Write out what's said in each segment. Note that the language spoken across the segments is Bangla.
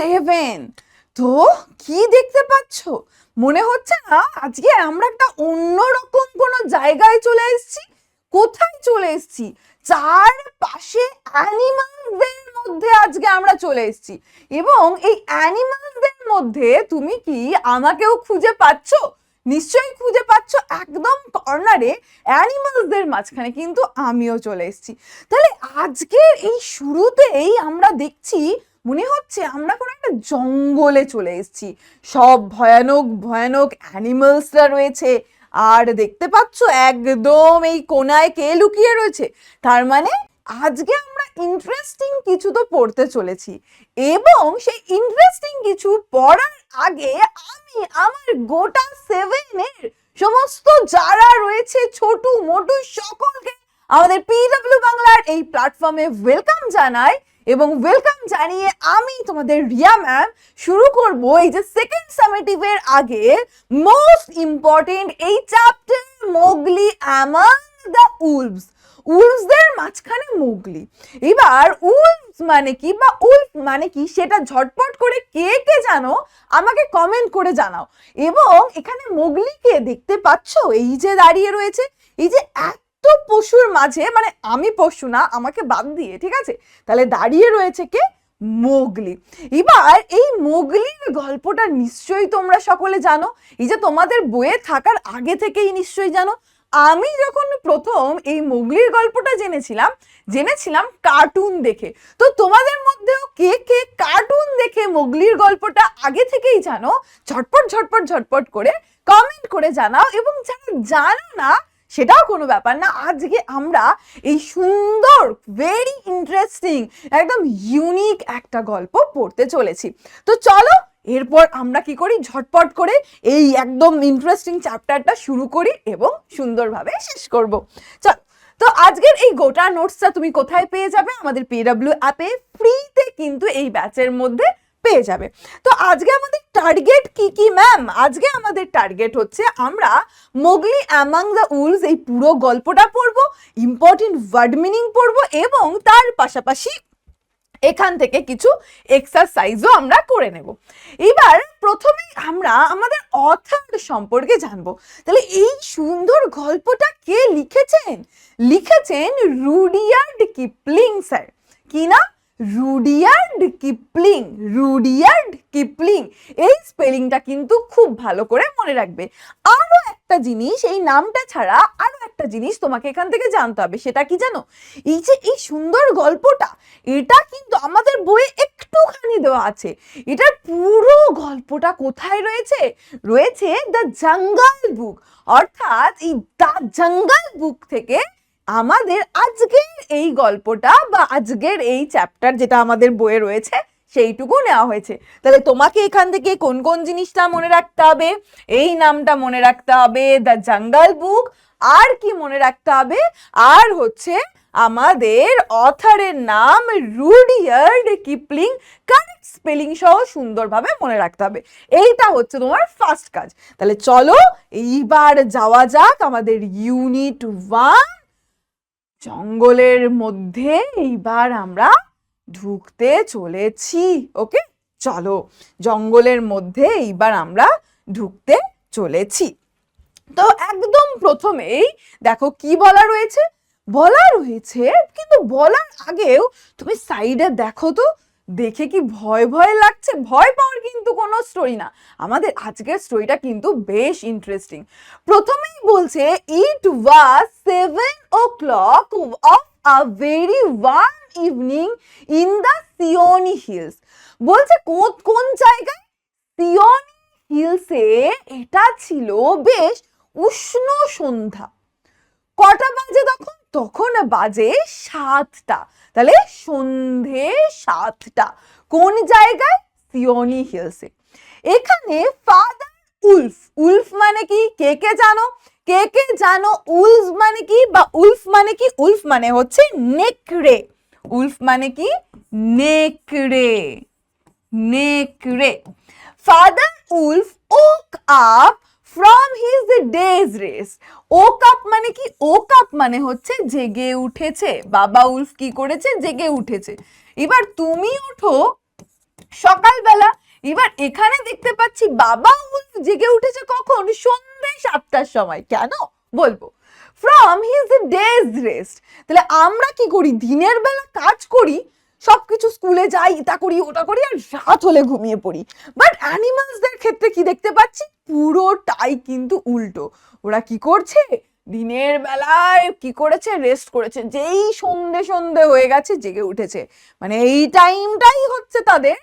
7। তো কি দেখতে পাচ্ছ? মনে হচ্ছে না আজকে আমরা একটা অন্যরকম কোনো জায়গায় চলে এসেছি? কোথায় চলে এসেছি? চারপাশে অ্যানিমালসদের মধ্যে আজকে আমরা চলে এসেছি। এবং এই অ্যানিমালসদের মধ্যে তুমি কি আমাকেও খুঁজে পাচ্ছ? নিশ্চয়ই খুঁজে পাচ্ছ। একদম কর্নারে অ্যানিমালসদের মাঝখানে কিন্তু আমিও চলে এসেছি। তাহলে আজকের এই শুরুতেই আমরা দেখছি মনে হচ্ছে আমরা কোনো একটা জঙ্গলে চলে এসেছি। সব ভয়ানক ভয়ানক অ্যানিমালসরা রয়েছে। আর দেখতে পাচ্ছ একদম এই কোনায় কে লুকিয়ে রয়েছে। তার মানে আজকে আমরা ইন্টারেস্টিং কিছু তো পড়তে চলেছি। এবং সেই ইন্টারেস্টিং কিছু পড়ার আগে আমি আমার গোটা 7-এর সমস্ত যারা রয়েছে ছোট মোটু সকলকে আমাদের পিডব্লিউ বাংলার এই প্ল্যাটফর্মে ওয়েলকাম জানাই। এবং ওয়েলকাম জানিয়ে আমি তোমাদের রিয়া ম্যাম শুরু করব এই যে সেকেন্ড সামেটিভের আগে মোস্ট ইম্পর্টেন্ট এই chapter Mowgli among the wolves. উলভসদের মাঝখানে মোগলি। এবার উলভস মানে কি বা উলফ মানে কি সেটা ঝটপট করে কে কে জানো আমাকে কমেন্ট করে জানাও। এবং এখানে মোগলিকে দেখতে পাচ্ছ এই যে দাঁড়িয়ে রয়েছে, এই যে এত পশুর মাঝে, মানে আমি পশু না আমাকে বাদ দিয়ে, ঠিক আছে? তাহলে দাঁড়িয়ে রয়েছে কে? মোগলি। এবার এই মোগলির গল্পটা নিশ্চয়ই তোমরা সকলে জানো। এই যে তোমাদের বইয়ে থাকার আগে থেকেই নিশ্চয়ই জানো। আমি যখন প্রথম এই মোগলির গল্পটা জেনেছিলাম কার্টুন দেখে। তো তোমাদের মধ্যেও কে কে কার্টুন দেখে মোগলির গল্পটা আগে থেকেই জানো? ঝটপট ঝটপট ঝটপট করে কমেন্ট করে জানাও। এবং যারা জানো না সেটাও কোনো ব্যাপার না, আজকে আমরা এই সুন্দর ভেরি ইন্টারেস্টিং একদম ইউনিক একটা গল্প পড়তে চলেছি। তো চলো এরপর আমরা কি করি, ঝটপট করে এই একদম ইন্টারেস্টিং চ্যাপ্টারটা শুরু করি এবং সুন্দরভাবে শেষ করব। চল, তো আজকের এই গোটা নোটসটা তুমি কোথায় পেয়ে যাবে? আমাদের পিডব্লিউ অ্যাপে ফ্রিতে কিন্তু এই ব্যাচের মধ্যে পেয়ে যাবে। তো আজকে আমাদের টার্গেট কি কি ম্যাম? আজকে আমাদের টার্গেট হচ্ছে আমরা মোগলি অ্যামাং দ্য উলভস এই পুরো গল্পটা পড়বো, ইম্পর্টেন্ট ওয়ার্ড মিনিং পড়বো এবং তার পাশাপাশি এখান থেকে কিছু এক্সারসাইজও আমরা করে নেব। এবার প্রথমেই আমরা আমাদের অথর সম্পর্কে জানবো। তাহলে এই সুন্দর গল্পটা কে লিখেছেন? লিখেছেন রুডিয়ার্ড কিপলিং স্যার। কি না? Rudyard Kipling. Rudyard Kipling. এই স্পেলিংটা কিন্তু খুব ভালো করে মনে রাখবে। আরো একটা জিনিস, এই নামটা ছাড়া আরো একটা জিনিস তোমাকে এখান থেকে জানতে হবে। সেটা কি জানো? এই যে এই সুন্দর গল্পটা, এটা কিন্তু আমাদের বইয়ে একটুখানি দেওয়া আছে। এটার পুরো গল্পটা কোথায় রয়েছে? রয়েছে দ্য জঙ্গল বুক। অর্থাৎ এই দ্য জঙ্গল বুক থেকে আমাদের আজকের এই গল্পটা বা আজকের এই চ্যাপ্টার যেটা আমাদের বইয়ে রয়েছে সেইটুকু নেওয়া হয়েছে। তাহলে তোমাকে এখান থেকে কোন কোন জিনিসটা মনে রাখতে হবে? এই নামটা মনে রাখতে হবে, দ্য জঙ্গল বুক। আর কি মনে রাখতে হবে? আর হচ্ছে আমাদের অথরের নাম রুডিয়ার্ড কিপলিং। কারেক্ট স্পেলিং সহ সুন্দরভাবে মনে রাখতে হবে। এইটা হচ্ছে তোমার ফার্স্ট কাজ। তাহলে চলো এইবার যাওয়া যাক আমাদের ইউনিট 1 জঙ্গলের মধ্যে। এইবার আমরা ঢুকতে চলেছি। ওকে, চলো জঙ্গলের মধ্যে এইবার আমরা ঢুকতে চলেছি। তো একদম প্রথমেই দেখো কি বলা রয়েছে। বলা রয়েছে, কিন্তু বলার আগেও তুমি সাইডে দেখো তো, দেখে কি ভয় ভয় লাগছে? ভয় পাওয়ার কিন্তু কোনো স্টোরি না। আমাদের আজকের স্টোরিটা কিন্তু বেশ ইন্টারেস্টিং। প্রথমেই বলছে ইট ওয়াজ 7 o'clock of a very warm evening in the Seoni hills. বলছে কোন জায়গায়? সিওনি হিলসে। এটা ছিল বেশ উষ্ণ সন্ধ্যা। কটা বাজে তখন? তখন বাজে 7টা। তাহলে সন্ধে 7টা। কোন জায়গায়? সিওনি হিলসে। এখানে ফাদার উলফ। উলফ মানে কি? কে কে জানো? কে কে জানো উলফ মানে কি বা উলফ মানে কি? উলফ মানে হচ্ছে নেকড়ে। উলফ মানে কি? নেকড়ে। নেকড়ে। Father Wolf woke up from his day's rest. Woke up মানে কি? ওক আপ মানে হচ্ছে জেগে উঠেছে। বাবা উলফ কি করেছে? জেগে উঠেছে। এবার তুমি ওঠো সকালবেলা। এবার এখানে দেখতে পাচ্ছি বাবা উল্ফ জেগে উঠেছে কখন? সন্ধ্যে 7টার সময়। কেন বলবো? From his days rest. তাহলে আমরা কি করি? দিনের বেলা কাজ করি, সবকিছু স্কুলে যাই, এটা করি ওটা করি, আর রাত হলে ঘুমিয়ে পড়ি। বাট অ্যানিমালসদের ক্ষেত্রে কি দেখতে পাচ্ছি? পুরোটাই কিন্তু উল্টো। ওরা কি করছে? দিনের বেলায় কি করেছে? রেস্ট করেছে। যেই সন্ধে সন্ধে হয়ে গেছে জেগে উঠেছে। মানে এই টাইমটাই হচ্ছে তাদের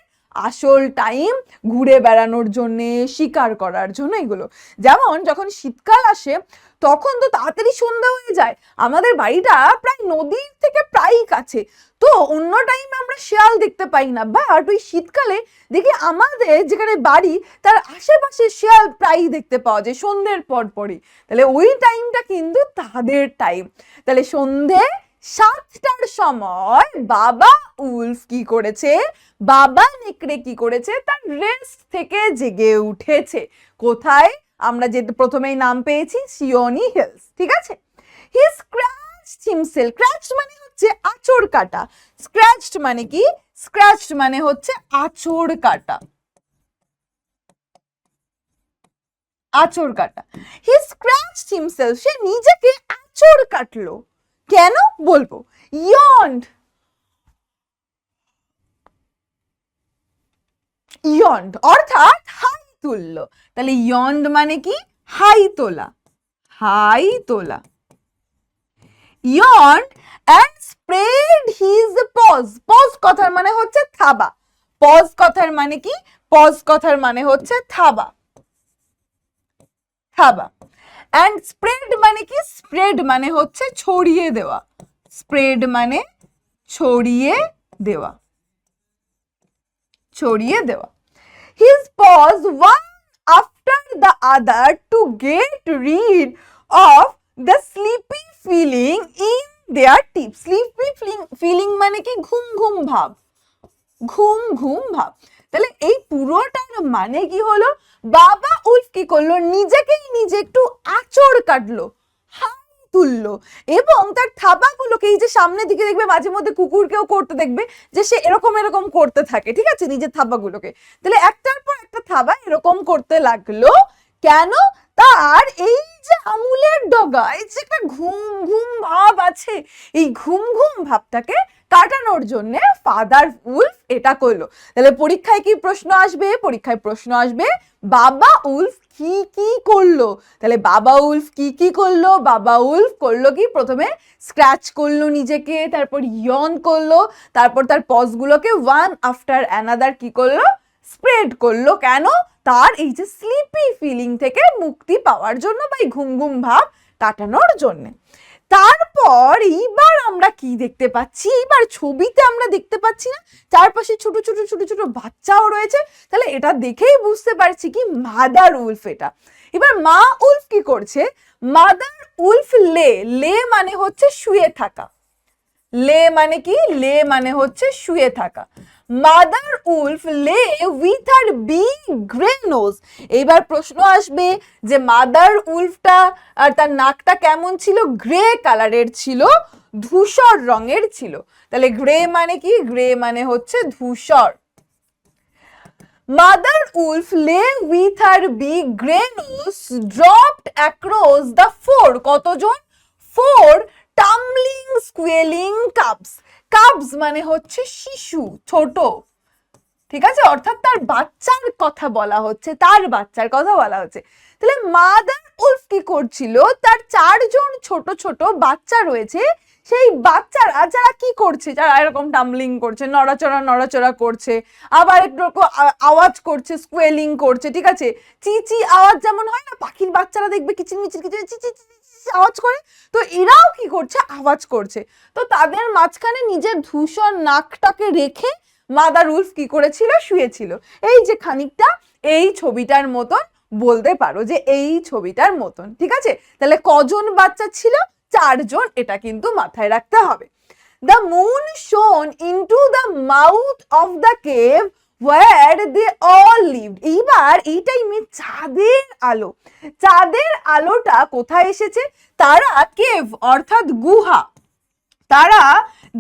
আসল টাইম, ঘুরে বেড়ানোর জন্য, শিকার করার জন্য। এগুলো যেমন যখন শীতকাল আসে তখন তো তাড়াতাড়ি সন্ধ্যা হয়ে যায়। আমাদের বাড়িটা প্রায় নদীর থেকে প্রায় কাছে, তো অন্য টাইমে আমরা শিয়াল দেখতে পাই না। বাট ওই শীতকালে দেখি আমাদের যেখানে বাড়ি তার আশেপাশে শিয়াল প্রায় দেখতে পাওয়া যায় সন্ধ্যের পর পরই। তাহলে ওই টাইমটা কিন্তু তাদের টাইম। তাহলে সন্ধে 7টার সময় বাবা উল্ফ কি করেছে? বাবা নেকড়ে কি করেছে? তার রেস্ট থেকে জেগে উঠেছে। কোথায়? আমরা যে প্রথমেই নাম পেয়েছি সিওনি হিলস, ঠিক আছে? হি স্ক্র্যাচড হিমসেলফ। স্ক্র্যাচড মানে হচ্ছে আঁচড় কাটা। স্ক্র্যাচড মানে কি? স্ক্র্যাচড মানে হচ্ছে আঁচড় কাটা। আঁচড় কাটা। হি স্ক্র্যাচড হিমসেলফ। সে নিজেকে আঁচড় কাটলো। কেন বলবো? ইয়ন্ড। ইয়ন্ড অর্থাৎ হাই তুললো। তাহলে ইয়ন্ড মানে কি? হাই তোলা। হাই তোলা। yawned and spread his paws. paws কথার মানে হচ্ছে থাবা। paws কথার মানে কি? paws কথার মানে হচ্ছে থাবা। থাবা। and spread মানে কি? spread মানে হচ্ছে ছড়িয়ে দেওয়া। spread মানে ছড়িয়ে দেওয়া। ছড়িয়ে দেওয়া। his paws one after the other to get rid of the sleepy feeling in their tips. sleepy feeling মানে কি? ঘুম ঘুম ভাব। ঘুম ঘুম ভাব। তাহলে এই পুরোটার মানে কি হলো? বাবা উল্ফ কি করলো? নিজেকেই নিজে একটু আঁচড় কাটলো, হাই তুললো, এবং তার থাবাগুলোকে, এই যে সামনের দিকে দেখবে মাঝে মধ্যে কুকুরকেও করতে দেখবে যে সে এরকম এরকম করতে থাকে, ঠিক আছে, নিজের থাবাগুলোকে। তাহলে একটার পর একটা থাবা এরকম করতে লাগলো। কেন? তার এই যে আঙুলের ডগায় যে একটা ঘুম ঘুম ভাব আছে, এই ঘুম ঘুম ভাবটাকে কাটানোর জন্য ফাদার উল্ফ এটা করলো। তাহলে পরীক্ষায় কি প্রশ্ন আসবে? পরীক্ষায় প্রশ্ন আসবে বাবা উল্ফ কি কি করলো। তাহলে বাবা উল্ফ কি কি করলো? বাবা উল্ফ করলো কি? প্রথমে স্ক্র্যাচ করলো নিজেকে, তারপর ইয়ন করলো, তারপর তার পজগুলোকে ওয়ান আফটার অ্যানাদার কি করলো? স্প্রেড করলো। কেন? তার এই যে স্লিপি ফিলিং থেকে মুক্তি পাওয়ার জন্য বা এই ঘুম ঘুম ভাব কাটানোর জন্য। তারপর এইবার আমরা কি দেখতে পাচ্ছি? এইবার ছবিতে আমরা দেখতে পাচ্ছি না চারপাশে ছোট ছোট ছোট ছোট বাচ্চাও রয়েছে? তাহলে এটা দেখেই বুঝতে পারছি কি মাদার উল্ফ এটা। এবার মা উল্ফ কি করছে? মাদার উল্ফ লে, লে মানে হচ্ছে শুয়ে থাকা। লে মানে কি? লে মানে হচ্ছে শুয়ে থাকা। Mother wolf lay with her big grey nose. এইবার প্রশ্ন আসবে যে মাদার উল্ফটা আর তার নাকটা কেমন ছিল? গ্রে কালারের ছিল, ধূসর রঙের ছিল। তাহলে গ্রে মানে কি? গ্রে মানে হচ্ছে ধূসর। Mother wolf lay with her big grey nose dropped across the four. কতজন? 4 tumbling squealing cubs. cubs মানে হচ্ছে শিশু, ছোট, ঠিক আছে, অর্থাৎ তার বাচ্চার কথা বলা হচ্ছে, তার বাচ্চার কথা বলা হচ্ছে। তাহলে মাদার উল্ফ কি করছিল? তার 4জন ছোট ছোট বাচ্চা রয়েছে, সেই বাচ্চারা যারা কি করছে, যারা এরকম টাম্বলিং করছে, নড়াচড়া নড়াচড়া করছে, আবার একটু আওয়াজ করছে, স্কোয়েলিং করছে, ঠিক আছে, চিচি আওয়াজ যেমন হয় না, পাখির বাচ্চারা দেখবে কিচিরমিচির কিছু চিচি আওয়াজ করে, তো এরাও কি করছে? আওয়াজ করছে। তো তাদের মাঝখানে নিজের ধূসর নাকটাকে রেখে মাদার উল্ফ কি করেছিল? শুয়েছিল। এই যে খানিকটা এই ছবিটার মতন বলতে পারো, যে এই ছবিটার মতন, ঠিক আছে। তাহলে কজন বাচ্চা ছিল? 4জন, এটা কিন্তু মাথায় রাখতে হবে। The moon shone into the mouth of the cave where they all lived. এইবার এই টাইমে চাঁদের আলো, চাঁদের আলোটা কোথায় এসেছে? তারা কেভ অর্থাৎ গুহা, তারা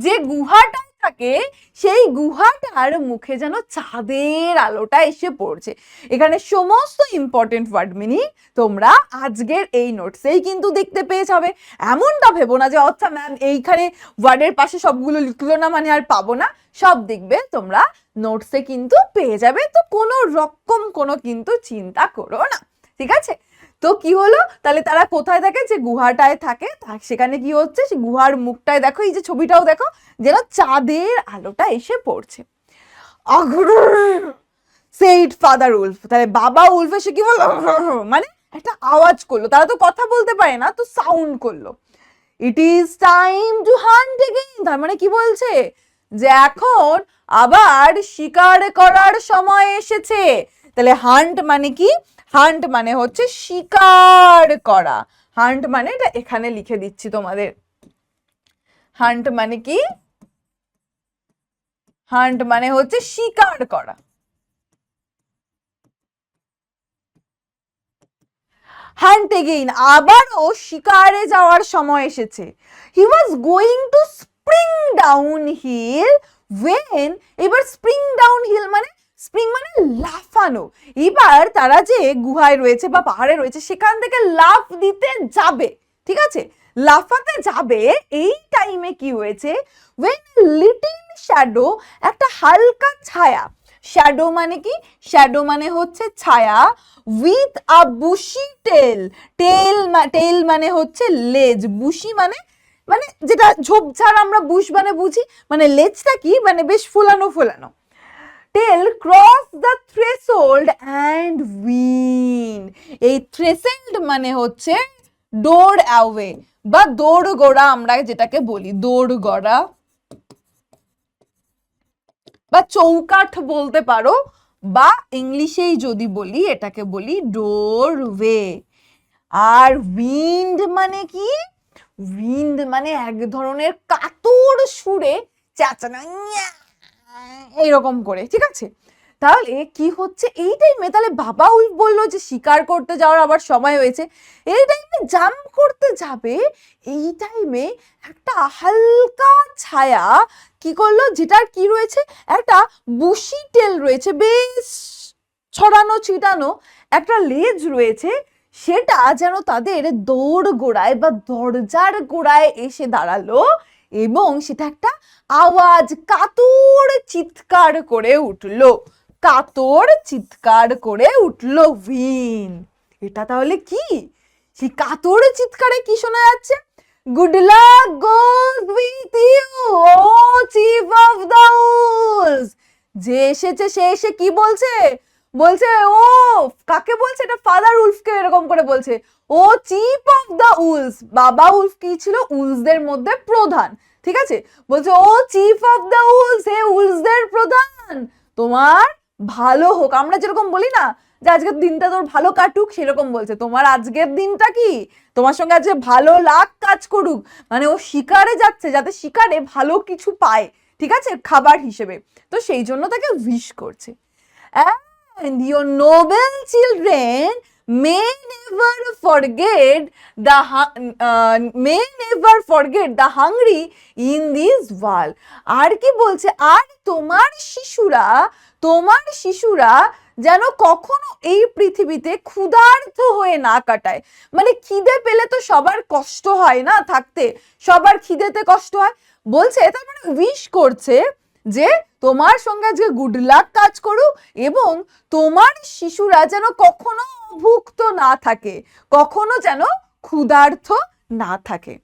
যে গুহাটায় থাকে সেই গুহাটার মুখে যেন চাঁদের আলোটা এসে পড়ছে। এখানে সমস্ত ইম্পর্টেন্ট ওয়ার্ড মিনিং তোমরা আজকের এই নোটসেই কিন্তু দেখতে পেয়ে যাবে। এমনটা ভেবো না যে আচ্ছা ম্যাম এইখানে ওয়ার্ডের পাশে সবগুলো লিখলো না মানে আর পাবো না, সব দেখবে তোমরা নোটসে কিন্তু পেয়ে যাবে। তো কোনো রকম কোনো কিন্তু চিন্তা করো না, ঠিক আছে? তো কি হলো, তাহলে তারা কোথায় থাকে, যে গুহাটায় থাকে, সেখানে কি হচ্ছে, সে গুহার মুখটায় দেখো, এই যে ছবিটাও দেখো, যেন চাঁদের আলোটা এসে পড়ছে। সেইড ফাদার উলফ, তাহলে বাবা উলফ এসে কি বললো, মানে একটা আওয়াজ করলো, তারা তো কথা বলতে পারে না, তো সাউন্ড করলো, it is time to hunt again. তার মানে কি বলছে, যে এখন আবার শিকার করার সময় এসেছে। তাহলে হান্ট মানে কি, হান্ট মানে হচ্ছে শিকার করা। হান্ট মানে এটা এখানে লিখে দিচ্ছি তোমাদের, হান্ট মানে কি, হান্ট মানে হচ্ছে শিকার করা। হান্ট এগেইন, আবারও শিকারে যাওয়ার সময় এসেছে। He was going to spring down hill when, এবার স্প্রিং ডাউন হিল মানে, স্প্রিং মানে লাফানো, এবার তারা যে গুহায় রয়েছে বা পাহাড়ে রয়েছে সেখান থেকে লাফ দিতে যাবে, ঠিক আছে, লাফাতে যাবে, এই টাইমে কি হয়েছে, ওয়েন লিটল শ্যাডো, একটা হালকা ছায়া, শ্যাডো মানে কি, শ্যাডো মানে হচ্ছে ছায়া, উইথ আ বুশি টেল, টেল মানে হচ্ছে লেজ, বুশি মানে মানে যেটা ঝোপঝাড় আমরা বুশ মানে বুঝি, মানে লেজটা কি মানে বেশ ফুলানো ফুলানো, tail cross the threshold and win, এই থ্রেশহোল্ড মানে হচ্ছে দৌড় অ্যাওয়ে বা দৌড় গোড়া, আমরা যেটাকে বলি দৌড় গড়া বা চৌকাঠ বলতে পারো, বা ইংলিশেই যদি বলি এটাকে বলি ডোরওয়ে। আর উইন্ড মানে কি, উইন্ড মানে এক ধরনের কাতর সুরে চেঁচানো এইরকম করে, ঠিক আছে। তাহলে কি হচ্ছে এই টাইমে, তাহলে বাবা উল্ফ বললো যে শিকার করতে যাওয়ার আবার সময় হয়েছে, এই টাইমে জাম্প করতে যাবে, এই টাইমে একটা হালকা ছায়া কি করলো, যেটার কি রয়েছে, একটা বুশি টেল রয়েছে, বেশ ছড়ানো ছিটানো একটা লেজ রয়েছে, সেটা যেন তাদের দৌড় গোড়ায় বা দরজার গোড়ায় এসে দাঁড়ালো, এবং সেটা একটা আওয়াজ, কাতর চিৎকার করে উঠলো, কাতর চিৎকার করে উঠলো উইন। এটা তাহলে কি, সেই কাতর চিৎকারে কি শোনা যাচ্ছে, good luck goes with you O chief of the wolves, যে এসেছে সে এসে কি বলছে, বলছে ও, কাকে বলছে, এটা ফাদার উলফকে এরকম করে বলছে, ও চিফ অফ দ্য উলস, বাবা উলফ কি ছিল, উলসদের মধ্যে প্রধান, ঠিক আছে, বলছে ও চিফ অফ দ্য উলস, হে উলসদের প্রধান, তোমার ভালো হোক, আমরা যেরকম বলি না যে আজকের দিনটা তোর ভালো কাটুক, সেরকম বলছে তোমার আজকের দিনটা কি, তোমার সঙ্গে আজকে ভালো লাক কাজ করুক, মানে ও শিকারে যাচ্ছে যাতে শিকারে ভালো কিছু পায়, ঠিক আছে, খাবার হিসেবে, তো সেই জন্য তাকে উইশ করছে। And your noble children may never forget the hungry in this world. আর কি বলছে, আর তোমার শিশুরা যেন কখনো এই পৃথিবীতে ক্ষুধার্ত হয়ে না কাটায়, মানে খিদে পেলে তো সবার কষ্ট হয় না থাকতে, সবার খিদেতে কষ্ট হয়, বলছে তার মানে উইশ করছে যে তোমার সঙ্গে আজকে গুড লাক কাজ করুক, এবং তোমার শিশুরা যেন কখনো অভুক্ত না থাকে, কখনো যেন ক্ষুধার্ত না থাকে।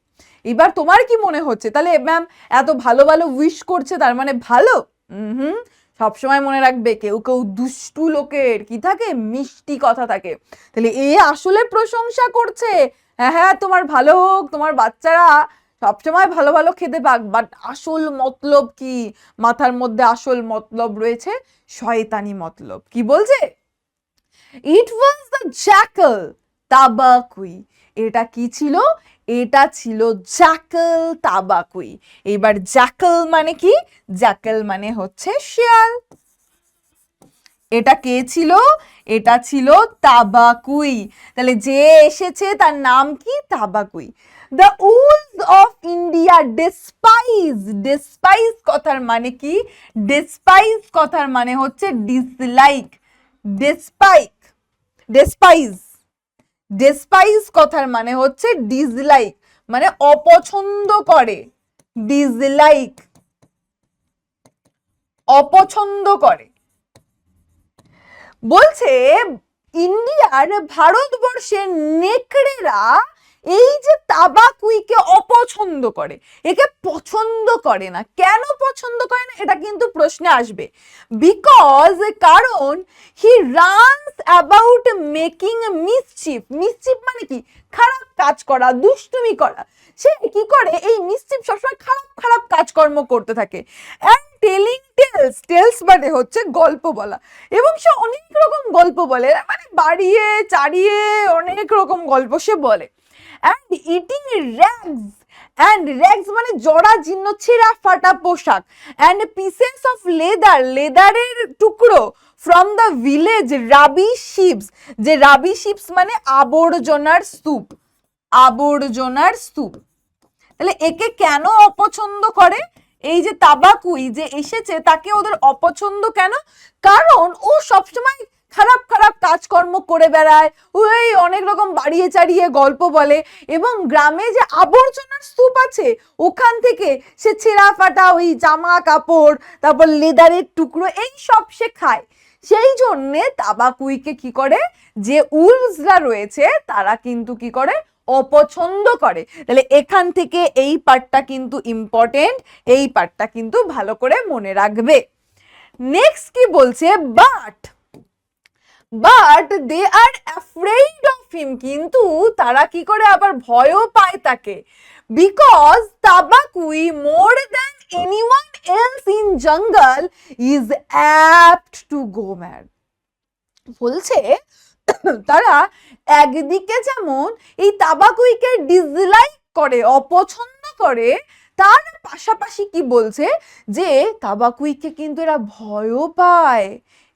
এবার তোমার কি মনে হচ্ছে, তাহলে ম্যাম এত ভালো ভালো উইশ করছে তার মানে ভালো? হুম, সবসময় মনে রাখবে কেউ কেউ দুষ্টু লোকের কি থাকে, মিষ্টি কথা থাকে, তাহলে এ আসলে প্রশংসা করছে, হ্যাঁ হ্যাঁ তোমার ভালো হোক, তোমার বাচ্চারা সবসময় ভালো ভালো খেতে পাক, বাট আসল মতলব কি, মাথার মধ্যে আসল মতলব রয়েছে শয়তানি মতলব। কি বলছে, ইট ওয়াজ দ্য জ্যাকল তাবাকুই, এটা কি ছিল, এটা ছিল জ্যাকল তাবাকুই। এবার জ্যাকল মানে কি, জ্যাকল মানে হচ্ছে শিয়াল, এটা কে ছিল, এটা ছিল তাবাকুই, তাহলে যে এসেছে তার নাম কি, তাবাকুই। দ্য উলস অফ ইন্ডিয়া ডেসপাইজ, ডেসপাইজ কথার মানে কি? ডেসপাইজ কথার মানে হচ্ছে ডিসলাইক, ডেসপাইক, ডেসপাইজ, ডেসপাইজ কথার মানে হচ্ছে ডিসলাইক, মানে অপছন্দ করে, ডিসলাইক, অপছন্দ করে। বলছে ইন্ডিয়ার, ভারতবর্ষের নেকড়েরা এই যে তাবাকুইকে অপছন্দ করে, একে পছন্দ করে না। কেন পছন্দ করে না এটা কিন্তু প্রশ্নে আসবে। বিকজ, কারণ he runs about making mischief, mischief মানে কি? খারাপ কাজ করা, দুষ্টুমি করা। সে কি করে? এই মিসচিফ সবসময় খারাপ খারাপ কাজকর্ম করতে থাকে। অ্যান্ড টেলিং টেলস, টেলস মানে হচ্ছে গল্প বলা, এবং সে অনেক রকম গল্প বলে, মানে বাড়িয়ে চাড়িয়ে অনেক রকম গল্প সে বলে। And eating rags, and rags মানে জরা জীর্ণ ছেঁড়া ফাটা পোশাক, অ্যান্ড পিসেস অফ লেদার, লেদারের টুকরো, from the village rubbish ships, যে রাবিশ শিপস মানে আবর্জনার স্তূপ, আবর্জনার স্তূপ। তাহলে একে কেন অপছন্দ করে? এই যে তাবাকুই যে এসেছে তাকে ওদের অপছন্দ কেন? কারণ ও সবসময় খারাপ খারাপ কাজকর্ম করে বেড়ায়, ওই অনেক রকম বাড়িয়ে চাড়িয়ে গল্প বলে, এবং গ্রামে যে আবর্জনার স্তূপ আছে ওখান থেকে সে ছেঁড়া ফাটা ওই জামা কাপড়, তারপর লেদারের টুকরো, এই সব সে খায়। সেই জন্যে তাবাকুইকে কি করে? যে উলসরা রয়েছে তারা কিন্তু কি করে? অপছন্দ করে। তাহলে এখান থেকে এই পার্টটা কিন্তু ইম্পর্টেন্ট, এই পার্টটা কিন্তু ভালো করে মনে রাখবে। নেক্সট কি বলছে? But they are afraid of him, কিন্তু তারা কি করে? আবার ভয়ও পায় তাকে। Because Tabaqui more than anyone else in jungle is apt to go mad. বলছে তারা একদিকে যেমন এই তাবাকুইকে ডিসলাইক করে, অপছন্দ করে, তার পাশাপাশি কি বলছে? যে তাবাকুইকে কিন্তু এরা ভয়ও পায়।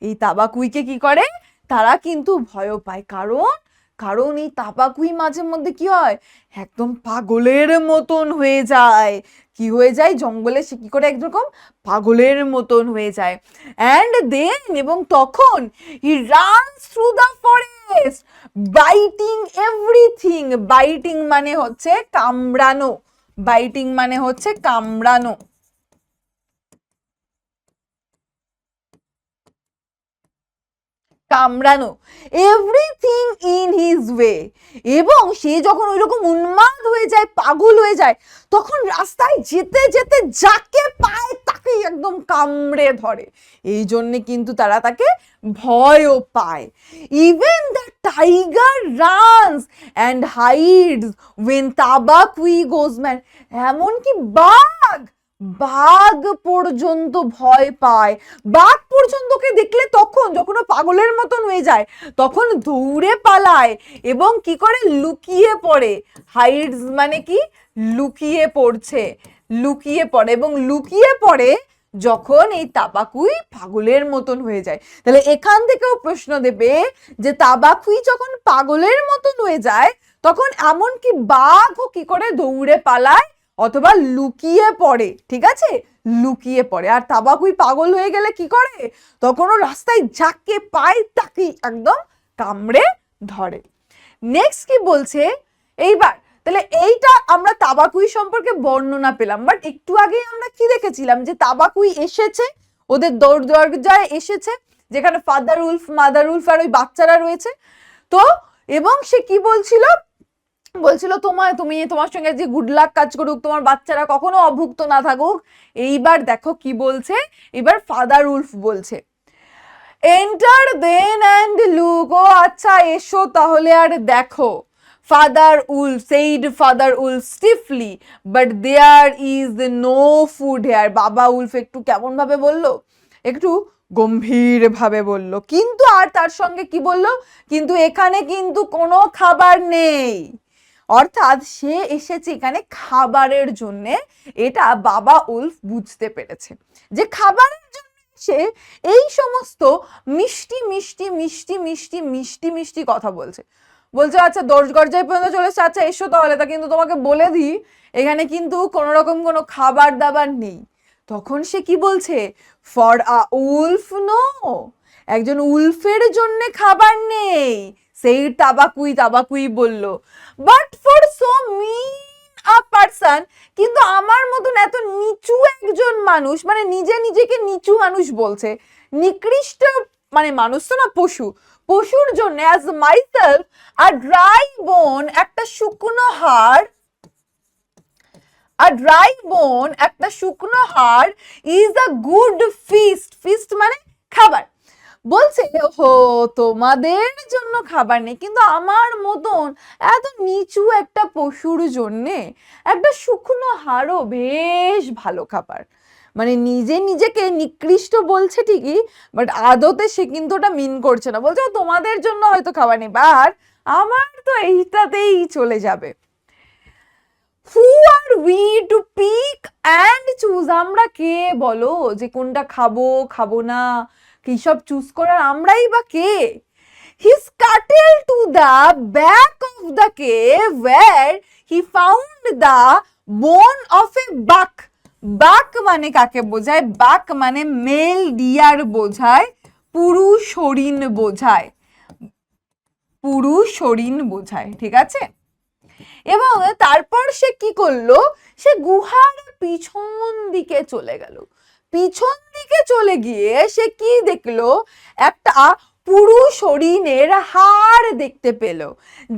এই তাবাকুইকে কি করে? তারা কিন্তু ভয়ও পায়। কারণ কারণ এই তাবাকুই মাঝে মধ্যে কি হয়? একদম পাগলের মতন হয়ে যায়। কি হয়ে যায়? জঙ্গলে সে কি করে একরকম পাগলের মতন হয়ে যায়। অ্যান্ড দেন, এবং তখন he runs through the forest biting everything. Biting মানে হচ্ছে কামড়ানো, বাইটিং মানে হচ্ছে কামড়ানো, কামড়ানো, এভরিথিং ইন হিজ ওয়ে। এবং সে যখন ওই রকম উন্মাদ হয়ে যায়, পাগল হয়ে যায়, তখন রাস্তায় যেতে যেতে যাকে পায় তাকে একদম কামড়ে ধরে। এই জন্যে কিন্তু তারা তাকে ভয়ও পায়। Even the tiger runs and hides when Tabaqui goes mad. এমনকি বাঘ, বাঘ পর্যন্ত ভয় পায়। বাঘ পর্যন্ত ওকে দেখলে তখন যখন ও পাগলের মতন হয়ে যায় তখন দৌড়ে পালায় এবং কি করে? লুকিয়ে পড়ে। হাইডস মানে কি? লুকিয়ে পড়ছে, লুকিয়ে পড়ে। এবং লুকিয়ে পড়ে যখন এই তাবাকুই পাগলের মতন হয়ে যায়। তাহলে এখান থেকেও প্রশ্ন দেবে যে তাবাকুই যখন পাগলের মতন হয়ে যায় তখন এমনকি বাঘও কি করে? দৌড়ে পালায় অথবা লুকিয়ে পড়ে। ঠিক আছে, লুকিয়ে পড়ে। আর তাবাকুই পাগল হয়ে গেলে কি করে? তখন ও রাস্তায় যাকে পায় তাকে একদম কামড়ে ধরে। নেক্সট কি বলছে? এইবার তাহলে এইটা আমরা তাবাকুই সম্পর্কে বর্ণনা পেলাম। বাট একটু আগেই আমরা কি দেখেছিলাম? যে তাবাকুই এসেছে, ওদের দরজায় এসেছে, যেখানে ফাদার উলফ, মাদার উলফ আর ওই বাচ্চারা রয়েছে। তো এবং সে কি বলছিল? বলছিল তোমার সঙ্গে যে গুড লাক কাজ করুক, তোমার বাচ্চারা কখনো অভুক্ত না থাকুক। এইবার দেখো কি বলছে, এবার ফাদার উলফ বলছে, এন্টার দেন অ্যান্ড লুক। ও আচ্ছা, এসো তাহলে আর দেখো। Father wolf said, father wolf stiffly, but there is no food here. বাবা উলফ একটু কেমন ভাবে বললো? একটু গম্ভীর ভাবে বলল। কিন্তু আর তার সঙ্গে কি বললো? কিন্তু এখানে কিন্তু কোনো খাবার নেই। অর্থাৎ সে এসেছে এখানে খাবারের জন্যে। এটা বাবা উলফ বুঝতে পেরেছে যে খাবারের জন্য সে এই সমস্ত মিষ্টি মিষ্টি মিষ্টি মিষ্টি মিষ্টি মিষ্টি কথা বলছে। বলছে আচ্ছা দরজায় পর্যন্ত চলে এসছে, আচ্ছা এসো তাহলে। তা কিন্তু তোমাকে বলে দিই এখানে কিন্তু কোনো রকম কোনো খাবার দাবার নেই। তখন সে কি বলছে, ফর আ উলফ নো, একজন উলফের জন্য খাবার নেই। সেই তাবাকুই বলল, but for so mean a person, কিন্তু আমার মতন এত নিচু একজন মানুষ, মানে নিজেকে নিচু মানুষ বলছে, নিকৃষ্ট মানে মানুষ তো না, পশুর জন্য, অ্যাজ মাইসেলফ আ ড্রাই বোন, একটা শুকনো হাড়, একটা শুকনো হাড় ইজ আ গুড ফিস্ট মানে খাবার। বলছে হো তোমাদের জন্য খাবার নেই, কিন্তু আমার মতন এত নিচু একটা পশুর জন্যে একটা শুকনো হাড়ও বেশ ভালো খাবার। মানে নিজেকে নিকৃষ্ট বলছে ঠিকই, বাট আদতে সে কিন্তু ওটা মিন করছে না। বলছে তোমাদের জন্য হয়তো খাবার নেই, বাট আমার তো এইটাতেই চলে যাবে। Who are we to pick and choose, আমরা কে বলো যে কোনটা খাবো না, কি সব চুজ করার আমরাই বা কে? He scuttled to the back of the cave where he found the bone of a buck. বাক মানে কাকে বোঝায়? বাক মানে মেল ডিয়ার বোঝায়, পুরুষ হরিণ বোঝায়, ঠিক আছে? এবং তারপর সে কি করলো, সে গুহার পিছন দিকে চলে গিয়ে সে কি দেখলো, একটা পুরুষ হরিণের হাড় দেখতে পেল,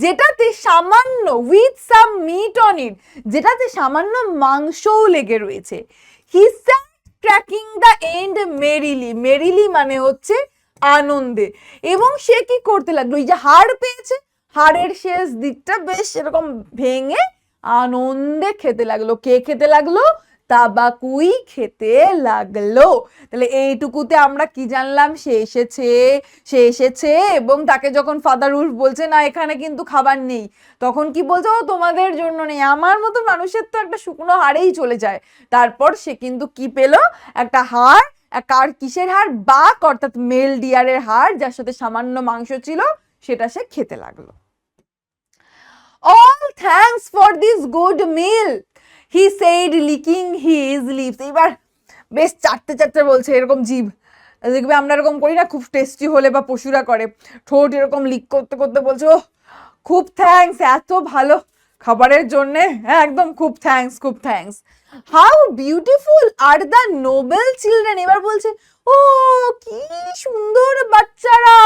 যেটাতে সামান্য with some meat on it, যেটাতে সামান্য মাংসও লেগে রয়েছে। He sat cracking the end merrily মানে হচ্ছে আনন্দে। এবং সে কি করতে লাগলো, এই যে হাড় পেয়েছে, হাড়ের শেষ দিকটা বেশ এরকম ভেঙে আনন্দে খেতে লাগলো। কে খেতে লাগলো? তাবাকুই খেতে লাগলো। তাহলে এইটুকুতে আমরা কি জানলাম, সে এসেছে এবং তাকে যখন ফাদার উলফ বলছে না এখানে কিন্তু খাবার নেই, তখন কি বলছে, ও তোমাদের জন্য নেই, আমার মতো মানুষের তো একটা শুকনো হাড়েই চলে যায়। তারপর সে কিন্তু কি পেল, একটা হাড়, কিসের হাড়? বাক অর্থাৎ মেল ডিয়ারের হাড়, যার সাথে সামান্য মাংস ছিল, সেটা সে খেতে লাগলো। All thanks for this good meal, he said licking his lips. এবার বেশ চাটতে বলছে, এরকম জিভ দেখবে আমরা এরকম করি না, খুব টেস্টি হলে বা পশুরা করে, ঠোঁট এরকম লিক করতে বলছে, ও খুব থ্যাঙ্কস এত ভালো খাবারের জন্য, হ্যাঁ একদম খুব thanks. How beautiful are the Nobel children, এবার বলছে ও কি সুন্দর বাচ্চারা,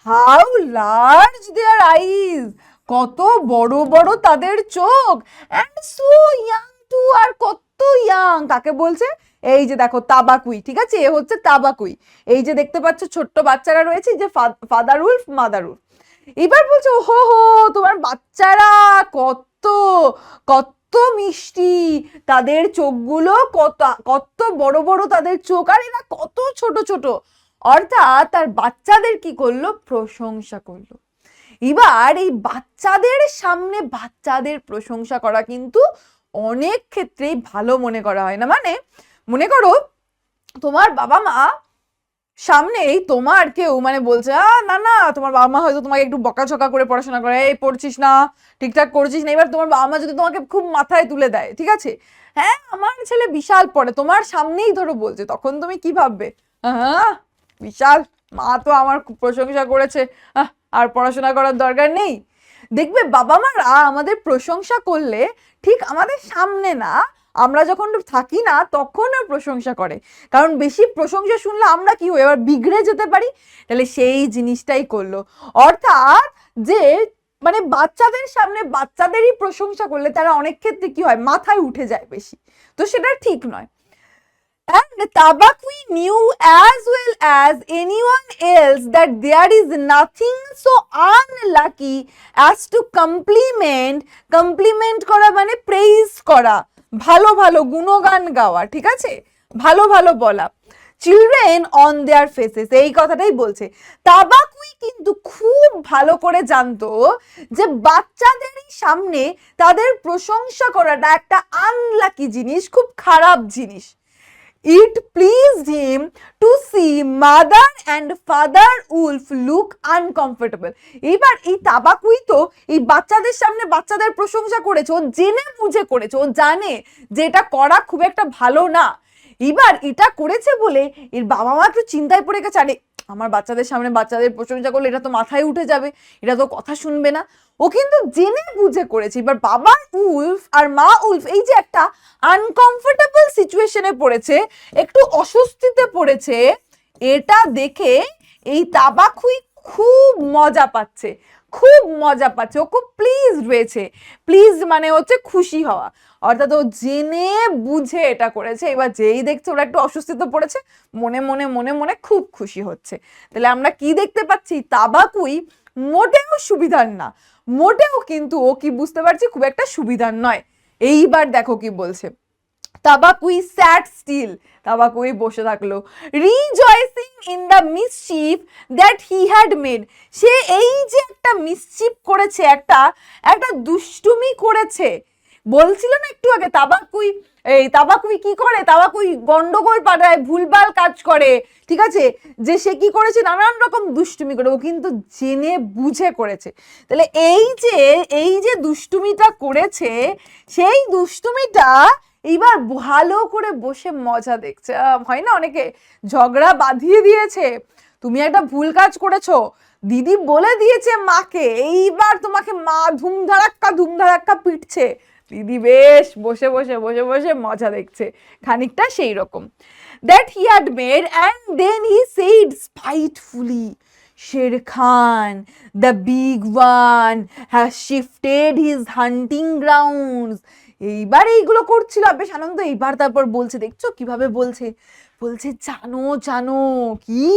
হাউ লার্জ দেয়ার আইজ, কত বড় তাদের চোখ, অ্যান্ড সো ইয়াং টু, আর কত ইয়াং। কাকে বলছে? এই যে দেখো তাবাকুই, ঠিক আছে, এ হচ্ছে তাবাকুই। এই যে দেখতে পাচ্ছ ছোট্ট বাচ্চারা রয়েছে, যে ফাদার উলফ মাদার উলফ। এবার বলছে হো তোমার বাচ্চারা কত মিষ্টি, তাদের চোখগুলো কত বড় তাদের চোখ, আর এরা কত ছোট। অর্থাৎ তার বাচ্চাদের কি করলো? প্রশংসা করলো। এবার এই বাচ্চাদের সামনে বাচ্চাদের প্রশংসা করা কিন্তু অনেক ক্ষেত্রেই ভালো মনে করা হয় না। মানে মনে করো তোমার বাবা মা সামনেই তোমার কেউ মানে বলছে না তোমার বাবা মা হয়তো তোমাকে একটু বকাঝকা করে পড়াশোনা করে, এই পড়ছিস না, ঠিকঠাক করছিস না। এবার তোমার বাবা মা যদি তোমাকে খুব মাথায় তুলে দেয়, ঠিক আছে, হ্যাঁ আমার ছেলে বিশাল পড়ে, তোমার সামনেই ধরো বলছে, তখন তুমি কি ভাববে? হ্যাঁ বিশাল, মা তো আমার খুব প্রশংসা করেছে, আর পড়াশোনা করার দরকার নেই। দেখবে বাবা মারা আমাদের প্রশংসা করলে ঠিক আমাদের সামনে না, আমরা যখন থাকি না তখনও প্রশংসা করে, কারণ বেশি প্রশংসা শুনলে আমরা কি হই, এবার বিগড়ে যেতে পারি। তাহলে সেই জিনিসটাই করলো, অর্থাৎ যে মানে বাচ্চাদের সামনে বাচ্চাদেরই প্রশংসা করলে তারা অনেক ক্ষেত্রে কি হয়, মাথায় উঠে যায় বেশি, তো সেটা ঠিক নয়। And Tabaqui knew as well as anyone else that there is nothing so unlucky as to compliment করা মানে praise করা, ভালো গুণগান গাওয়া, ঠিক আছে, ভালো বলা, চিলড্রেন অন দেয়ার ফেসেস, এই কথাটাই বলছে। তাবাকুই কিন্তু খুব ভালো করে জানতো যে বাচ্চাদেরই সামনে তাদের প্রশংসা করাটা একটা আনলাকি জিনিস, খুব খারাপ জিনিস। It pleased him to see mother and father wolf look uncomfortable. এইবার এই তাবাকুই তো এই বাচ্চাদের সামনে বাচ্চাদের প্রশংসা করেছে, ও জেনে বুঝে করেছে, ও জানে যে এটা করা খুব একটা ভালো না। এবার এটা করেছে বলে এর বাবা মা একটু চিন্তায় পড়ে গেছে, আরে আমার বাচ্চাদের সামনে বাচ্চাদের প্রশংসা করলে এটা তো মাথায় উঠে যাবে, এটা তো কথা শুনবে না। ও কিন্তু জেনে বুঝে করেছে। এবার বাবা উলফ আর মা উলফ এই যে একটা আনকমফোর্টেবল সিচুয়েশনে পড়েছে, একটু অস্বস্তিতে পড়েছে, এটা দেখে এই তাবাকুই খুব মজা পাচ্ছে, খুব মজা পাচ্ছে, ও খুব প্লিজ রয়েছে। প্লিজ মানে হচ্ছে খুশি হওয়া, অর্থাৎ ও জেনে বুঝে এটা করেছে। এবার যেই দেখছে ওরা একটু অস্বস্তিতে পড়েছে, মনে মনে মনে মনে খুব খুশি হচ্ছে। তাহলে আমরা কি দেখতে পাচ্ছি, তাবাকুই মোটেও সুবিধার না, মোটেও কিন্তু ও কি বুঝতে পারছি খুব একটা সুবিধার নয়। এইবার দেখো কি বলছে, তাবাকুই sat still, তাবাকুই বসে থাকলো, rejoicing in the mischief that he had made, সে এই যে একটা মিসচিফ করেছে, একটা দুষ্টুমি করেছে। বলছিল না একটু আগে তাবাকুই কি করে, তাবাকুই গন্ডগোল পাঠায়, ভুলভাল কাজ করে, ঠিক আছে, যে সে কি করেছে নানান রকম দুষ্টুমি করে, ও কিন্তু জেনে বুঝে করেছে। তাহলে এই যে দুষ্টুমিটা করেছে, সেই দুষ্টুমিটা এইবার ভালো করে বসে মজা দেখছে। হয় না অনেকে ঝগড়া বাঁধিয়ে দিয়েছে, তুমি একটা ভুল কাজ করেছো, দিদি বলে দিয়েছে মাকে, এইবার তোমাকে মা ধুমধারাক্কা পিটছে, দিদি বেশ বসে বসে বসে বসে মজা দেখছে, খানিকটা সেই রকম। That he had made, and then he said spitefully, Sher Khan, the big one, has shifted his hunting grounds. এইবার এইগুলো করছিল বেশ আনন্দ। এইবার তারপর বলছে, দেখছো কিভাবে বলছে, জানো কি,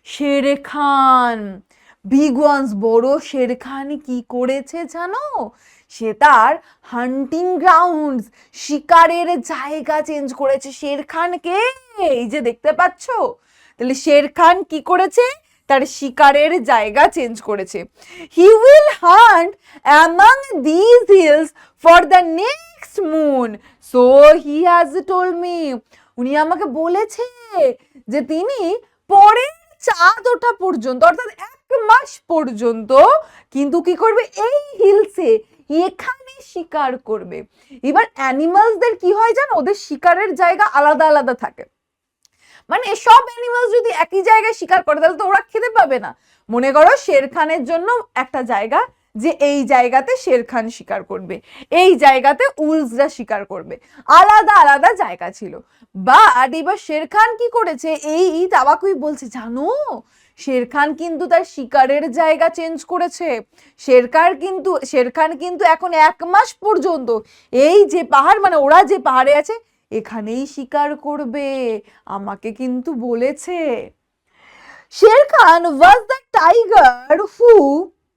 শের খান, বিগ ওয়ান্স, বড় শের খান কি করেছে জানো, সে তার হান্টিং গ্রাউন্ডস, শিকারের জায়গা চেঞ্জ করেছে। শের খানকে এই যে দেখতে পাচ্ছ, তাহলে শের খান কি করেছে, তার শিকারের জায়গা চেঞ্জ করেছে। He will hunt among this hills for the next moon, so he has told me, উনি আমাকে বলেছে যে তিনি পরের চাঁদ ওঠা পর্যন্ত, অর্থাৎ 1 মাস পর্যন্ত কিন্তু কি করবে, এই হিলসে এখানে শিকার করবে। এবার অ্যানিমালসদের কি হয় জানো, ওদের শিকারের জায়গা আলাদা আলাদা থাকে, মানে সব অ্যানিমালস যদি একই জায়গায় শিকার করে তাহলে তো ওরা খেতে পাবে না। মনে করো শের খানের জন্য একটা জায়গা, যে এই জায়গাতে শের খান শিকার করবে, এই জায়গাতে উলফরা শিকার করবে, আলাদা আলাদা জায়গা ছিল। বাট এবার শের খান কি করেছে, এই তাবাকুই বলছে, জানো শের খান কিন্তু তার শিকারের জায়গা চেঞ্জ করেছে। শের খান কিন্তু এখন 1 মাস পর্যন্ত এই যে পাহাড়, মানে ওরা যে পাহাড়ে আছে এখানেই শিকার করবে, আমাকে কিন্তু বলেছে। Sher Khan was the tiger হু,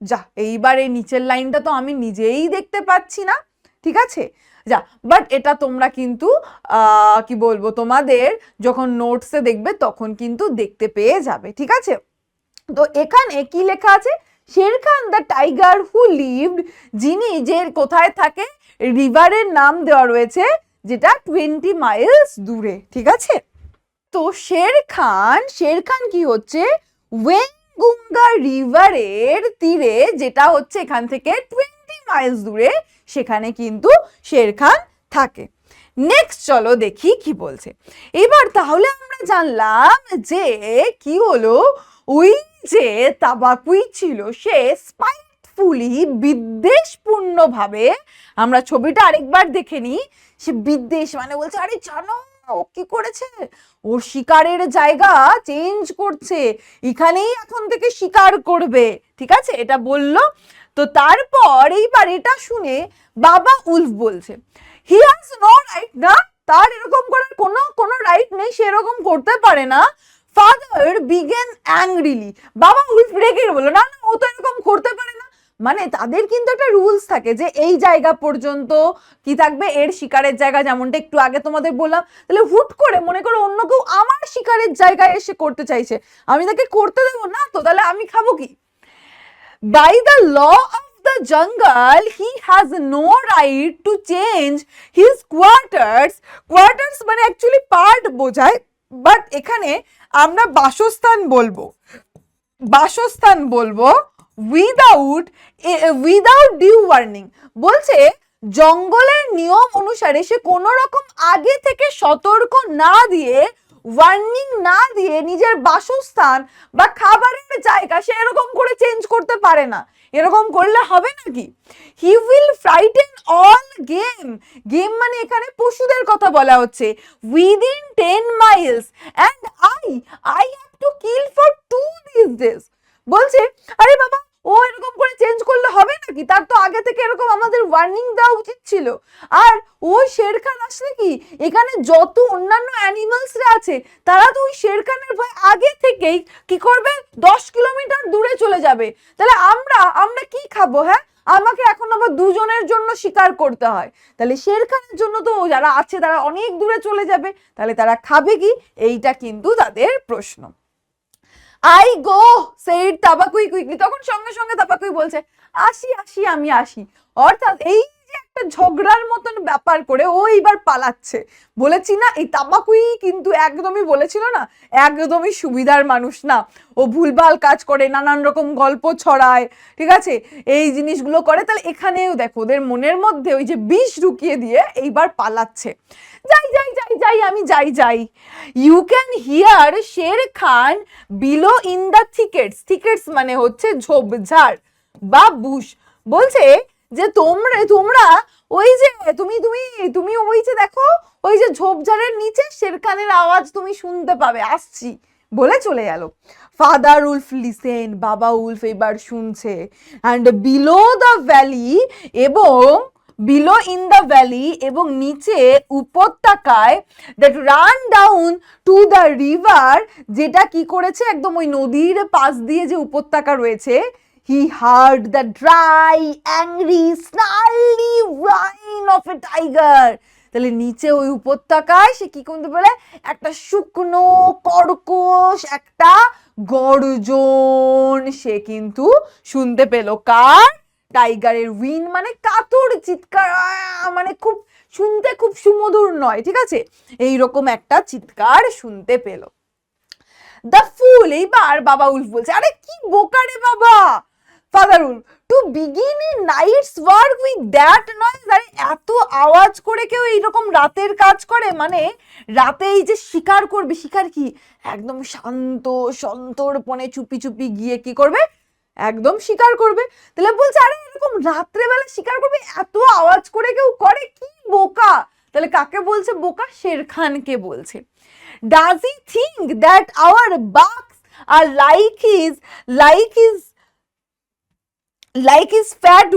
যা এইবার এই নিচের লাইনটা তো আমি নিজেই দেখতে পাচ্ছি না, ঠিক আছে, যা, বাট এটা তোমরা কিন্তু কি বলবো, তোমাদের যখন নোটসে দেখবে তখন কিন্তু দেখতে পেয়ে যাবে, ঠিক আছে। তো এখানে কি লেখা আছে, Sher Khan the tiger who lived, যিনি যে কোথায় থাকে, রিভারের নাম দেওয়া রয়েছে যেটা 20 মাইলস দূরে, ঠিক আছে। তো শের খান কি হচ্ছে, ওয়েঙ্গুঙ্গা রিভারের তীরে, যেটা হচ্ছে এখান থেকে 20 মাইলস দূরে, সেখানে কিন্তু শের খান থাকে। নেক্সট চলো দেখি কি বলছে। এবার তাহলে আমরা জানলাম যে কি হলো, ওই যে তাবাকুই ছিল সে স্পাইটফুলি, বিদ্বেষপূর্ণ ভাবে, আমরা ছবিটা আরেকবার দেখে নিই, সে বিদ্বেষ মানে বলছে, আরে জানো ও কি করেছে, ওর শিকারের জায়গা চেঞ্জ করছে, এখানেই এখন থেকে শিকার করবে, ঠিক আছে, এটা বলল। তো তারপর এইবার এটা শুনে বাবা উলফ বলছে, হি হ্যাজ নো রাইট, না তার এরকম করার কোনো রাইট নেই, সে এরকম করতে পারে না। ফাদার বিগেন অ্যাংরিলি, বাবা উলফ রেগে বললো, না ও তো এরকম করতে পারে না। মানে তাদের কিন্তু একটা রুলস থাকে যে এই জায়গা পর্যন্ত কি থাকবে, এর শিকারের জায়গা, যেমনটা একটু আগে তোমাদের বললাম। তাহলে হুট করে মনে করো অন্য কেউ আমার শিকারের জায়গায় এসে করতে চাইছে, আমি তাকে করতে দেবো না, তো তাহলে আমি খাবো কি। By the law of the jungle, he has no right to change his quarters মানে actually পার্ট বোঝায়, বাট এখানে আমরা বাসস্থান বলবো উইদাউট ডিউ ওয়ার্নিং। বলছে জঙ্গলের নিয়ম অনুসারে সে কোনো রকম আগে থেকে সতর্ক না দিয়ে, ওয়ার্নিং না দিয়ে নিজের বাসস্থান বা খাবারের জায়গা সে এরকম করে চেঞ্জ করতে পারে না। এরকম করলে হবে নাকি? He will frighten all game মানে এখানে পশুদের কথা বলা হচ্ছে, within 10 miles and I have to kill for 2 these days। বলছে আরে বাবা, ও এরকম করে চেঞ্জ করলে হবে নাকি? তার তো আগে থেকে এরকম আমাদের ওয়ার্নিং দেওয়া উচিত ছিল। আর ওই শেরখান আসলে কি, এখানে যত অন্যান্য অ্যানিমালসরা আছে তারা তো ওই শেরখানের ভয় আগে থেকেই কি করবে, 10 কিলোমিটার দূরে চলে যাবে। তাহলে আমরা কি খাবো? হ্যাঁ, আমাকে এখন আবার দুজনের জন্য শিকার করতে হয়, তাহলে শেরখানের জন্য তো যারা আছে তারা অনেক দূরে চলে যাবে, তাহলে তারা খাবে কি? এইটা কিন্তু তাদের প্রশ্ন। আই গো সেইড তাবাকুই কুইকলি, তখন সঙ্গে সঙ্গে তাবাকুই বলছে আসি আমি আসি। অর্থাৎ এই যে একটা ঝগড়ার মতন ব্যাপার করে ও এইবার পালাচ্ছে। বলেছি না, এই তাবাকুই কিন্তু একদমই বলেছিল না, একদমই সুবিধার মানুষ না। ও ভুলভাল কাজ করে, নানান রকম গল্প ছড়ায়, ঠিক আছে, এই জিনিসগুলো করে। তাহলে এখানেও দেখো ওদের মনের মধ্যে ওই যে বিষ ঢুকিয়ে দিয়ে এইবার পালাচ্ছে। যাই আমি যাই। You can hear Shere Khan below in the thickets মানে হচ্ছে ঝোপঝাড় বা বুশ। বলছে যে তোমরা ওই যে তুমি ওই যে দেখো ওই যে ঝোপঝাড়ের নিচে শেরখানের আওয়াজ তুমি শুনতে পাবে, আসছি বলে চলে গেল। ফাদার উলফ লিসেন, বাবা উলফ এবার শুনছে। And below the valley below in the valley এবং নিচে উপত্যকায়, that run down to the river, যেটা কি করেছে একদম ওই নদীর পাশ দিয়ে যে উপত্যকা রয়েছে, he heard the dry angry snarly whine of a tiger. তাহলে নিচে ওই উপত্যকায় সে কি করতে পারে, একটা শুকনো কর্কশ একটা গর্জন সে কিন্তু শুনতে পেল। কার? টাইগারের। উইন মানে কাতর চিৎকার, মানে খুব শুনতে খুব সুমধুর নয়, ঠিক আছে, এইরকম একটা চিৎকার শুনতে পেল। দ্য ফুল, এইবার বাবা উলফ বলছে আরে কি বোকা রে বাবা। Father wolf, to begin a night's work with that noise. আরে এত আওয়াজ করে কেউ এইরকম রাতের কাজ করে? মানে রাতে এই যে শিকার করবে, শিকার কি একদম শান্ত সন্তর্পণে চুপি চুপি গিয়ে কি করবে, একদম শিকার করবে। তাহলে বলছে আরে এরকম রাত্রেবেলা শিকার করবে, এত আওয়াজ করে কেউ করে? কি বোকা। তাহলে কাকে বলছে বোকা? শেরখানকে বলছে। Does he think that our বাক্স আর like his fat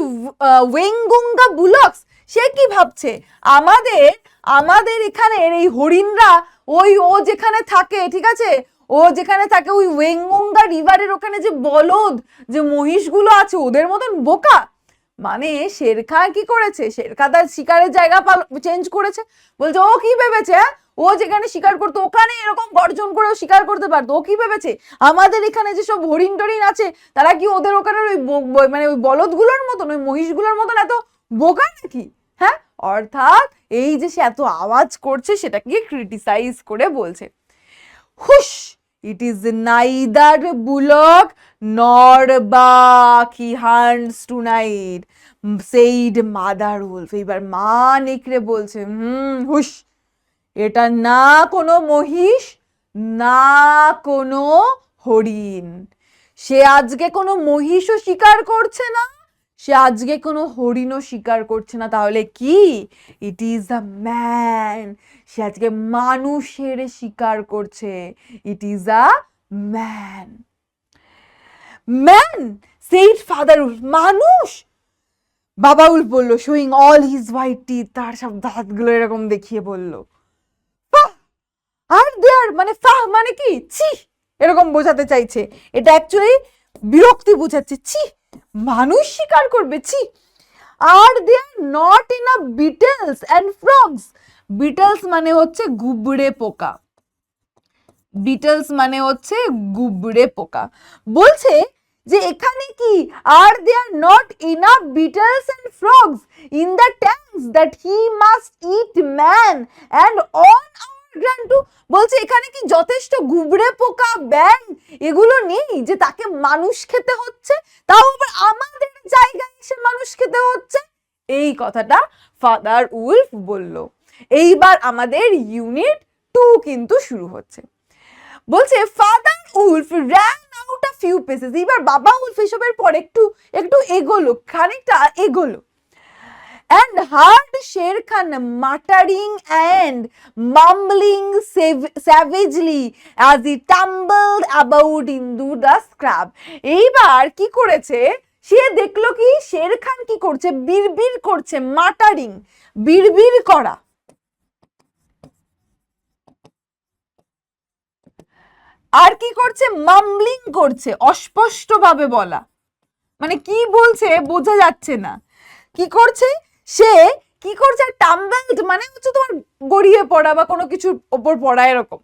ওয়েঙ্গুঙ্গা বুলক্স? সে কি ভাবছে আমাদের এখানের এই হরিণরা ও যেখানে থাকে, ঠিক আছে, ও যেখানে থাকে ওই ওয়েঙ্গুঙ্গা রিভারের ওখানে যে বলদ যে মহিষগুলো আছে ওদের মতন বোকা? মানে শেরখা কি করেছে, শেরখা তার শিকারের জায়গা চেঞ্জ করেছে। বলছে ও কি ভেবেছে, ও যেখানে শিকার করতো ওখানে এরকম গর্জন করেও শিকার করতে পারতো। ও কি ভেবেছে আমাদের এখানে যেসব হরিণ টরিণ আছে তারা কি ওদের ওখানে ওই মানে ওই বলদগুলোর মতন, ওই মহিষগুলোর মতন এত বোকা নাকি? হ্যাঁ, অর্থাৎ এই যে সে এত আওয়াজ করছে সেটাকে ক্রিটিসাইজ করে বলছে। হুশ, it is neither bullock nor buck he hunts tonight, said mother wolf। এবার মা নেকড়ে বলছে হুশ, এটা না কোনো মহিষ না কোনো হরিণ। সে আজকে কোনো মহিষও শিকার করছে না, সে আজকে কোনো হরিণও শিকার করছে না। তাহলে কি? It is a man. সে আজকে মানুষের শিকার করছে। It is a man. Man said father Wolf, মানুষ। বাবা উলফ বলল, showing all his white teeth, তার সব দাঁতগুলো এরকম দেখিয়ে বলল, আর দেয়ার মানে ফাহ মানে কি ছি, এরকম বোঝাতে চাইছে। এটা অ্যাকচুয়ালি বিরক্তি বোঝাচ্ছে, ছি মানুষ শিকার করবে, ছি। Are there not enough beetles and frogs. Beetles মানে হচ্ছে গুবড়ে পোকা, বিটলস মানে হচ্ছে গুবড়ে পোকা। বলছে যে এখানে কি, are there not enough beetles and frogs in the tanks that he must eat man and on our ground too বলছে এখানে কি যথেষ্ট গুবড়ে পোকা ব্যাং এগুলো নেই যে তাকে মানুষ খেতে হচ্ছে, তাও আবার আমাদের জায়গায় এসে মানুষ খেতে হচ্ছে? এই কথাটা ফাদার উলফ বলল। এইবার আমাদের ইউনিট 2 কিন্তু শুরু হচ্ছে। বলছে father Wolf ran out a few paces। এবার বাবা উলফ এসবের পর একটু এগোলো, খানিকটা এগোলো। And heard Sher Khan muttering and mumbling savagely as he tumbled about into the scrub। এইবার কি করেছে, সে দেখলো কি শের খান কি করছে, বিড়বিড় করছে, মাটারিং বিড়বিড় করা, আর কি করছে, মামলিং করছে, অস্পষ্ট ভাবে বলা, মানে কি বলছে বোঝা যাচ্ছে না। কি করছে সে, কি করছে, টাম্বেলড মানে হচ্ছে তোমার গড়িয়ে পড়া বা কোনো কিছুর ওপর পড়া এরকম।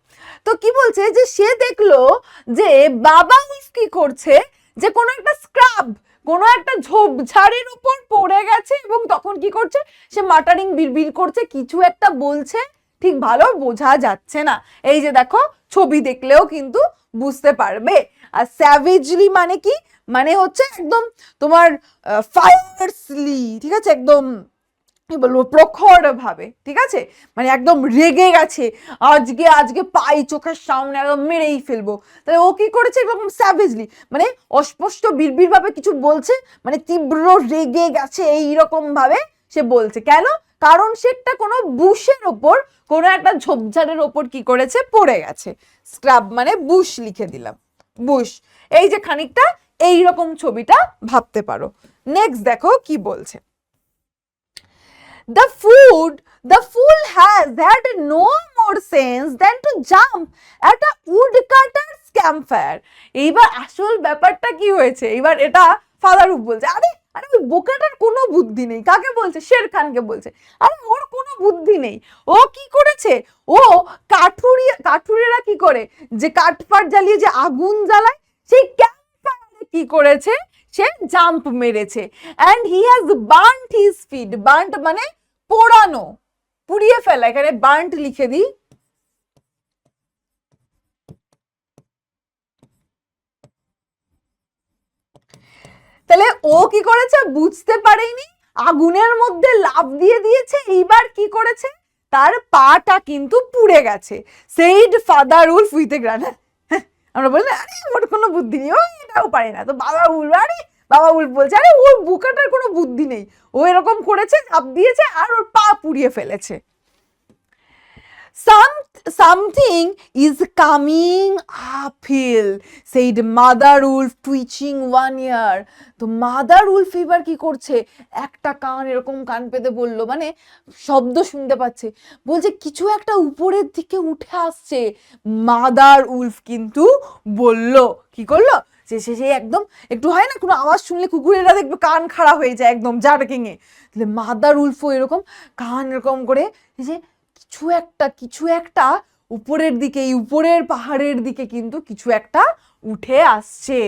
তো কি বলছে যে সে দেখলো যে বাবা উলফ কি করছে, যে কোনো একটা স্ক্রাব, কোনো একটা ঝোপঝাড়ের উপর পড়ে গেছে এবং তখন কি করছে সে মাটারিং বিড়বিড় করছে, কিছু একটা বলছে, ঠিক ভালো বোঝা যাচ্ছে না। এই যে দেখো ছবি দেখলেও কিন্তু বুঝতে পারবে। আর স্যাভেজলি মানে কি, মানে হচ্ছে একদম তোমার ফায়ারসলি, ঠিক আছে, একদম কি বলবো প্রখর ভাবে, ঠিক আছে, মানে একদম রেগে গেছে, আজকে পাই চোখের সামনে একদম মেরেই ফেলবো। তাহলে ও কি করেছে এরকম স্যাভেজলি, মানে অস্পষ্ট বিড়বিড় ভাবে কিছু বলছে, মানে তীব্র রেগে গেছে এইরকম ভাবে সে বলছে। কেন? কারণ সেটা কোনো বুশের ওপর, কোনো একটা ঝোপঝাড়ের ওপর কি করেছে, পড়ে গেছে। স্ক্রাব মানে বুশ লিখে দিলাম, বুশ। এই যে খানিকটা এইরকম ছবিটা ভাবতে পারো। নেক্সট দেখো কি বলছে। The fool has had no more sense than to jump at a woodcutter's campfire। এইবার আসল ব্যাপারটা কি হয়েছে, এবার এটা ফাদার উলফ বলছে, আরে আরে ওই বোকাটার কোনো বুদ্ধি নেই। কাকে বলছে? শের খানকে বলছে। আরে ওর কোনো বুদ্ধি নেই। ও কি করেছে, ও কাঠুরিয়ারা কি করে, যে কাঠফাট জ্বালিয়ে যে আগুন জ্বালায়, সেই ক্যাম্পফায়ারে কি করেছে, সে জাম্প মেরেছে। And he has burned his fit. Burned মানে পোড়ানো, পুড়িয়ে ফেলা, এখানে বার্নড লিখে দিই। তাহলে ও কি করেছে, বুঝতে পারেনি, আগুনের মধ্যে লাফ দিয়ে দিয়েছে। এইবার কি করেছে, তার পাটা কিন্তু পুড়ে গেছে। Said father Wolf with a গ্রান। আমরা বললাম আরে ওর কোনো বুদ্ধি নেই, ও এটাও পারে না। তো বাবা উলফ, আরে বাবা উলফ বলছে আরে ওর বুকাটার কোনো বুদ্ধি নেই, ও এরকম করেছে, ঝাঁপ দিয়েছে আর ওর পা পুড়িয়ে ফেলেছে। Something is coming uphill, said Mother Wolf, twitching one ear। তো মাদার উলফ এবার কি করছে, একটা কান এরকম কান পেতে বললো, মানে শব্দ শুনতে পাচ্ছে, বলছে কিছু একটা উপরের দিকে উঠে আসছে। মাদার উলফ কিন্তু বলল, কি করলো, সে একদম একটু হয় না কোনো আওয়াজ শুনলে কুকুরেরা দেখবে কান খাড়া হয়ে যায় একদম জার্কিং এ, তাহলে মাদার উলফও এরকম কান এরকম করে, যে কিছু একটা উপরের দিকে, এই উপরের পাহাড়ের দিকে কিন্তু কিছু একটা উঠে আসছে।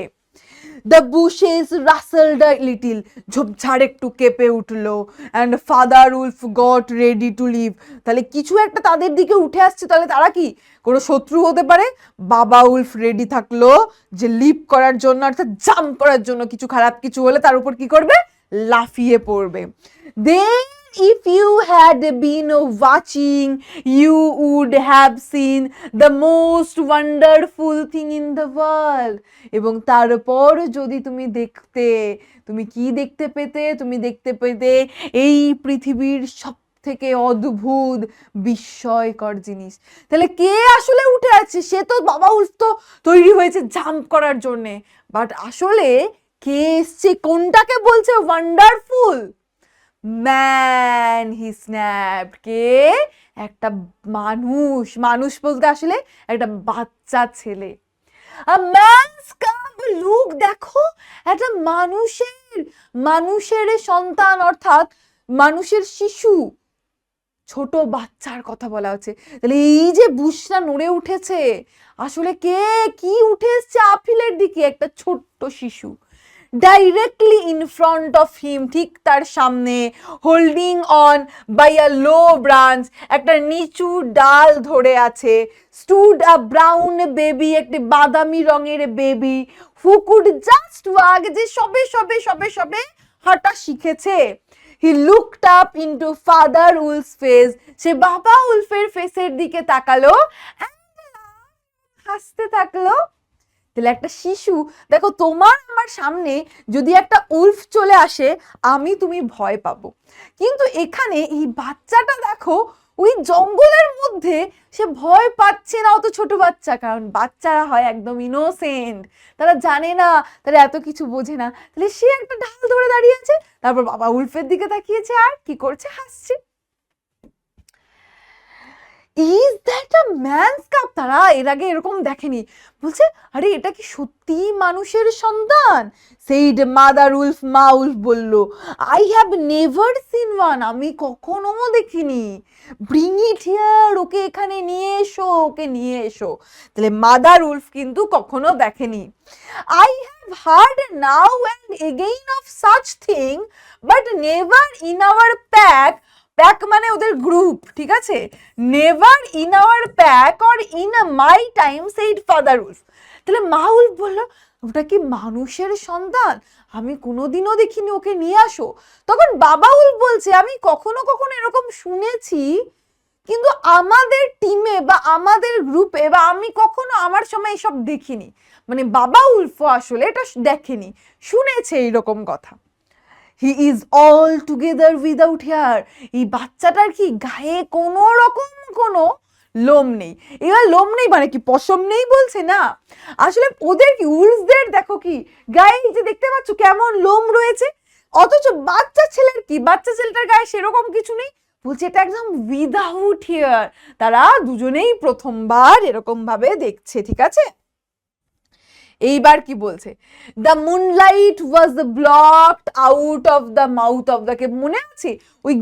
The bushes rustled a little, ঝোপঝাড় একটু কেঁপে উঠলো। and father wolf got ready to leave। তাহলে কিছু একটা তাদের দিকে উঠে আসছে, তাহলে তারা কি কোনো শত্রু হতে পারে। বাবা উলফ রেডি থাকলো যে লিপ করার জন্য, অর্থাৎ জাম্প করার জন্য, কিছু খারাপ কিছু হলে তার উপর কি করবে, লাফিয়ে পড়বে। Then if you had been watching, you would have seen the most wonderful thing in the world। এবং তারপর যদি তুমি দেখতে, তুমি কি দেখতে পেতে, তুমি দেখতে পেতে এই পৃথিবীর সব থেকে অদ্ভুত বিস্ময়কর জিনিস। তাহলে কে আসলে উঠে আছে, সে তো বাবা উলফ তো তৈরি হয়েছে জাম্প করার জন্যে, বাট আসলে কে এসছে, কোনটাকে বলছে ওয়ান্ডারফুল, ম্যান হি স্ন্যাপড। কে, একটা মানুষ, মানুষ বলতে আসলে একটা বাচ্চা ছেলে। আ ম্যানস কাব, লুক, দেখো একটা মানুষের সন্তান, অর্থাৎ মানুষের শিশু, ছোট বাচ্চার কথা বলা হচ্ছে। তাহলে এই যে বুশটা নড়ে উঠেছে, আসলে কে, কি উঠে এসছে আপিলের দিকে, একটা ছোট্ট শিশু। Directly in front of him, ঠিক তার সামনে, holding on by a low branch, একটা নিচু ডাল ধরে আছে, স্টুড আ ব্রাউন বেবি, একটি বাদামি রঙের baby, who could just walk, যে সবে সবে সবে সবে হাঁটা শিখেছে। He looked up into father wolf's face, সে বাবা উলফের ফেসের দিকে তাকালো, হাসতে থাকলো। তাহলে একটা শিশু, দেখো তোমার আমার সামনে যদি একটা উলফ চলে আসে, আমি তুমি ভয় পাবো, কিন্তু এখানে এই বাচ্চাটা দেখো ওই জঙ্গলের মধ্যে সে ভয় পাচ্ছে না, অত ছোট বাচ্চা, কারণ বাচ্চারা হয় একদম ইনোসেন্ট, তারা জানে না, তারা এত কিছু বোঝে না। তাহলে সে একটা ঢাল ধরে দাঁড়িয়ে আছে, তারপর বাবা উলফের দিকে তাকিয়েছে আর কি করছে, হাসছে। Is that a man's cup? তারা এর আগে এরকম দেখেনি, বলছে আরে এটা কি সত্যি মানুষের সন্তান? সেইড মাদার উলফ, মা উলফ বলল, I have never seen one, আমি কখনো দেখিনি। ব্রিং ইট হিয়ার, ওকে এখানে নিয়ে এসো, ওকে নিয়ে এসো। তাহলে মাদার উলফ কিন্তু কখনো দেখেনি। I have heard now and again of such thing, but never in our pack, pack মানে ওদের গ্রুপ, ঠিক আছে, never in our pack or in my time, said father Wolf. তাহলে মা উলফ বললো, ওটা কি মানুষের সন্তান? আমি কোনোদিনও দেখিনি, ওকে নিয়ে আসো। তখন বাবা উলফ বলছে, আমি কখনো কখনো এরকম শুনেছি, কিন্তু আমাদের টিমে বা আমাদের গ্রুপে বা আমি কখনো আমার সময় এসব দেখিনি। মানে বাবা উলফও আসলে এটা দেখেনি, শুনেছে এইরকম কথা। He is all together without hair, এই বাচ্চাটার কি গায়ে কোনো রকম কোনো লোম নেই। এবার লোম নেই মানে কি পশম নেই বলছে না, আসলে ওদের কি উলফদের দেখো কি গায়ে, যে দেখতে পাচ্ছ কেমন লোম রয়েছে, অথচ বাচ্চা ছেলের কি, বাচ্চা ছেলেটার গায়ে সেরকম কিছু নেই, বলছে এটা একদম উইদাউট হেয়ার। তারা দুজনেই প্রথমবার এরকম ভাবে দেখছে, ঠিক আছে। এইবার কি বলছে, the moonlight was blocked out of the mouth of the cave, মনে আছে ওই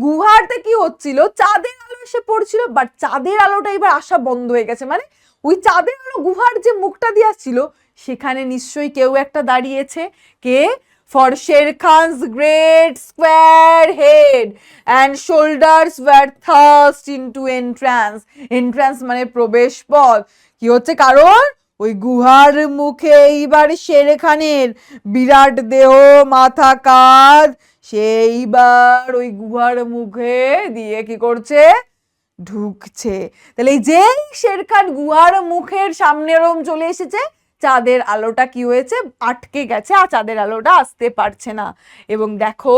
গুহারতে কি হচ্ছিল, চাঁদের আলো এসে পড়ছিল, বাট চাঁদের আলোটা এবার আসা বন্ধ হয়ে গেছে, মানে ওই চাঁদের আলো গুহার যে মুখটা দিয়ে আসছিল সেখানে নিশ্চয়ই কেউ একটা দাঁড়িয়েছে। কে? For Shere Khan's great square head and shoulders were thrust into entrance, entrance মানে প্রবেশ পথ। কি হচ্ছে কারণ ওই গুহার মুখে এইবার শের খানের বিরাট দেহ, মাথা, কাঁধ, সেইবার ওই গুহার মুখে দিয়ে কি করছে, ঢুকছে। তাহলে এই যেই শের খান গুহার মুখের সামনে ওরম চলে এসেছে, চাঁদের আলোটা কি হয়েছে, আটকে গেছে, আর চাঁদের আলোটা আসতে পারছে না। এবং দেখো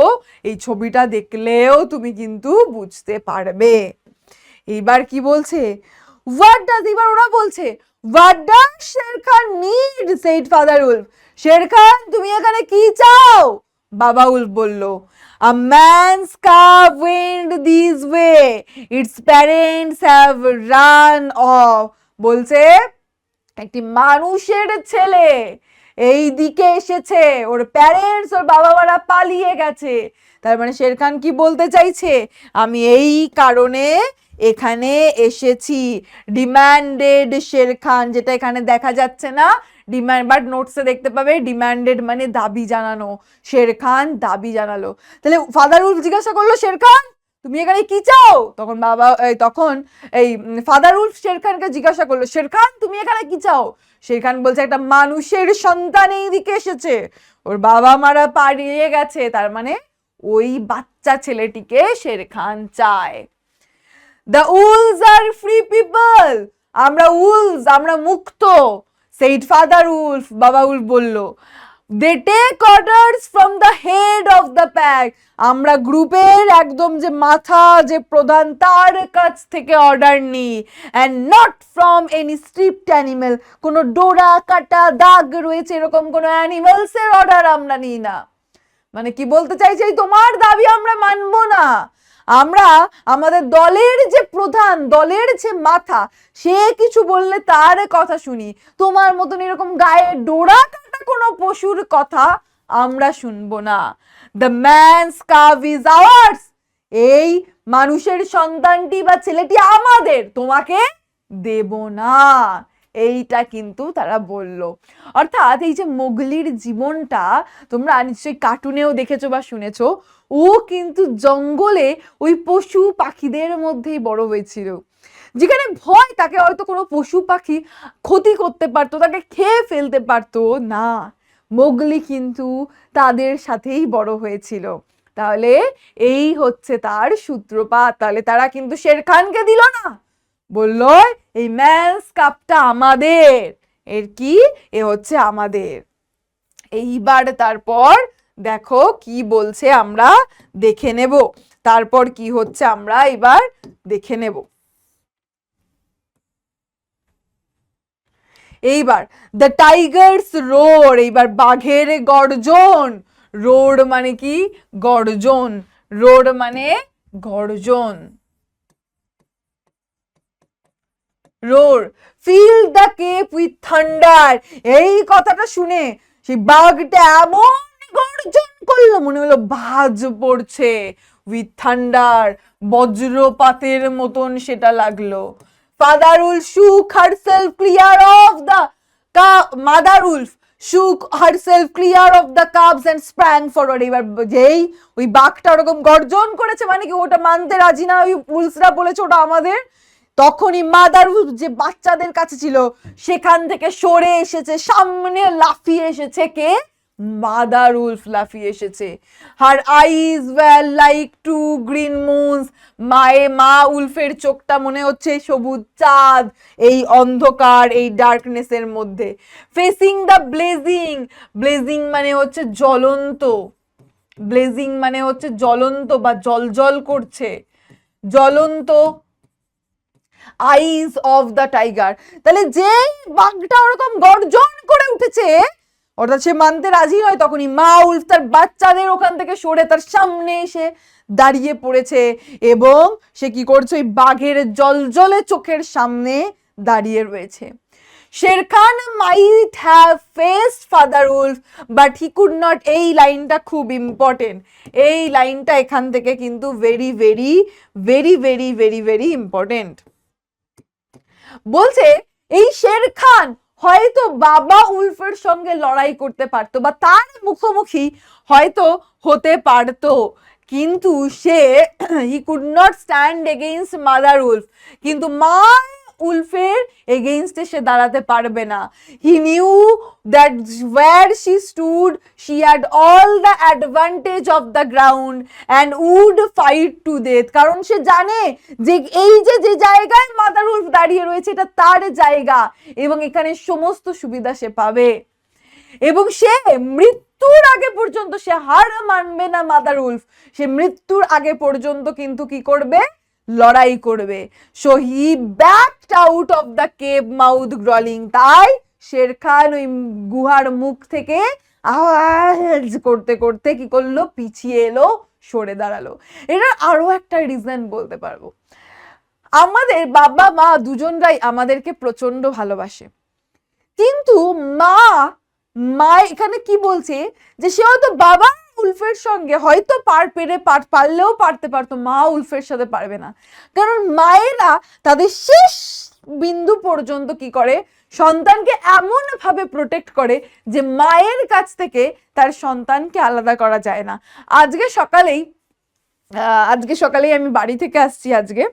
এই ছবিটা দেখলেও তুমি কিন্তু বুঝতে পারবে। এইবার কি বলছে, হোয়াট ডাজ, এবার ওরা বলছে what does Shere Khan need, said father wolf, Shere Khan তুমি এখানে কি চাও? বাবা উলফ বলল, a man's cub went this way, its parents have run off, বলছে একটি মানুষের ছেলে এই দিকে এসেছে, ওর প্যারেন্টস, ওর বাবা মারা পালিয়ে গেছে। তার মানে শের খান কি বলতে চাইছে, আমি এই কারণে এখানে এসেছি। ডিমান্ডেড শের খান, যেটা এখানে দেখা যাচ্ছে না, ডিমান্ড, বাট নোটসে দেখতে পাবে ডিমান্ডেড মানে দাবি জানানো, শের খান দাবি জানালো। তাহলে ফাদার উলফ জিজ্ঞাসা করলো, শের খান তুমি এখানে কি চাও? তখন এই ফাদার উলফ শের খানকে জিজ্ঞাসা করলো, শের খান তুমি এখানে কি চাও? শের খান বলছে একটা মানুষের সন্তান এইদিকে এসেছে, ওর বাবা মারা পালিয়ে গেছে, তার মানে ওই বাচ্চা ছেলেটিকে শের খান চায়। The wolves are free people, আমরা উলস, আমরা মুক্ত, সেইড ফাদার উলফ, বাবা উলফ বলল। They take orders from the head of the pack, আমরা গ্রুপের একদম যে মাথা, যে প্রধান, তার কাছ থেকে অর্ডার নিই। And not from any স্ট্রিপ্ট animal, কোনো ডোরা কাটা দাগ রয়েছে এরকম কোনো অ্যানিমালসের অর্ডার আমরা নিই না। মানে কি বলতে চাইছে, তোমার দাবি আমরা মানবো না, আমরা আমাদের দলের যে প্রধান, দলের যে মাথা, সে কিছু বললে তার কথা শুনি, তোমার মতন এরকম গায়ে ডোরা কাটা কোনো পশুর কথা আমরা শুনবো না। দ্য ম্যানস কাভ ইজ আওয়ার্স, এই মানুষের সন্তানটি বা ছেলেটি আমাদের, তোমাকে দেব না। এইটা কিন্তু তারা বলল। অর্থাৎ এই যে মোগলির জীবনটা তোমরা নিশ্চয়ই কার্টুনেও দেখেছো বা শুনেছো, ও কিন্তু জঙ্গলে ওই পশু পাখিদের মধ্যেই বড় হয়েছিল, যেখানে ভয় তাকে হয়তো কোনো পশু পাখি ক্ষতি করতে পারতো, তাকে খেয়ে ফেলতে পারতো না, মোগলি কিন্তু তাদের সাথেই বড় হয়েছিল। তাহলে এই হচ্ছে তার সূত্রপাত। তাহলে তারা কিন্তু শের খানকে দিল না, বলল এই ম্যান্স কাপটা আমাদের, এর কি এ হচ্ছে আমাদের। এইবার তারপর দেখো কি বলছে, আমরা দেখে নেব তারপর কি হচ্ছে, আমরা এবার দেখে নেব। এইবার দ্য টাইগার্স রোর, এইবার বাঘের গর্জন। রোর মানে কি? গর্জন। রোর মানে গর্জন। Roar, fill the cave with thunder. এই কথাটা শুনে সেই বাঘটা এমন গর্জন করলো, মনে হলো বাজ পড়ছে। উইথ থান্ডার, বজ্রপাতের মতন সেটা লাগলো। Father Wolf shook herself clear of the mother wolf shook herself clear of the cubs and sprang forward. এবার যেই ওই বাঘটা ওরকম গর্জন করেছে, মানে কি ওটা মানতে রাজি না, ওই উলফরা বলেছে ওটা আমাদের, তখনই মাদার উলফ যে বাচ্চাদের কাছে ছিল সেখান থেকে সরে এসেছে, সামনে লাফিয়ে এসেছে কে? মাদার উলফ লাফিয়ে এসেছে। Her eyes were like two green moons, মা উলফের চোখটা মনে হচ্ছে সবুজ চাঁদ এই অন্ধকার, এই ডার্কনেসের মধ্যে। ফেসিং দ্য ব্লেজিং, ব্লেজিং মানে হচ্ছে জ্বলন্ত, ব্লেজিং মানে হচ্ছে জ্বলন্ত বা জলজল করছে, জ্বলন্ত আইজ অফ দ্য টাইগার। তাহলে যেই বাঘটা ওরকম গর্জন করে উঠেছে, অর্থাৎ সে মানতে রাজি নয়, তখনই মা উলফ তার বাচ্চাদের ওখান থেকে সরে তার সামনে এসে দাঁড়িয়ে পড়েছে, এবং সে কি করছে? ওই বাঘের জলজলে চোখের সামনে দাঁড়িয়ে রয়েছে। Shere Khan might have faced father wolf but he could not. এই লাইনটা খুব ইম্পর্টেন্ট, এই লাইনটা এখান থেকে কিন্তু very very very very very very important. বলছে এই শের খান হয়তো বাবা উলফের সঙ্গে লড়াই করতে পারতো বা তার মুখোমুখি হয়তো হতে পারতো, কিন্তু সে he could not stand against mother wolf, কিন্তু মা উলফের এগেইনস্টে সে দাঁড়াতে পারবে না। He knew that where she stood she had all the advantage of the ground and would fight to death. কারণ সে জানে যে এই যে জায়গায় মাদার উলফ দাঁড়িয়ে রয়েছে এটা তার জায়গা, এবং এখানে সমস্ত সুবিধা সে পাবে, এবং সে মৃত্যুর আগে পর্যন্ত সে হার মানবে না মাদার উলফ, সে মৃত্যুর আগে পর্যন্ত কিন্তু কি করবে? লড়াই করবে। So he backed out of the cave mouth growling. তাই শের খান ওই গুহার মুখ থেকে আওয়াজ করতে করতে কি করলো? পিছিয়ে এলো, সরে দাঁড়ালো। এটা আরো একটা রিজন বলতে পারবো, আমাদের বাবা মা দুজনরাই আমাদেরকে প্রচন্ড ভালোবাসে, কিন্তু মা মা এখানে কি বলছে যে সে হয়তো বাবা উলফের সঙ্গে হয়তো পারলেও পারতে পারতো, মা উলফের সাথে পারবে না। কারণ মায়েরা তাদের শেষ বিন্দু পর্যন্ত কি করে? সন্তানকে এমন ভাবে প্রোটেক্ট করে যে মায়ের কাছ থেকে তার সন্তানকে আলাদা করা যায় না। আজকে সকালেই আমি বাড়ি থেকে আসছি, আজকে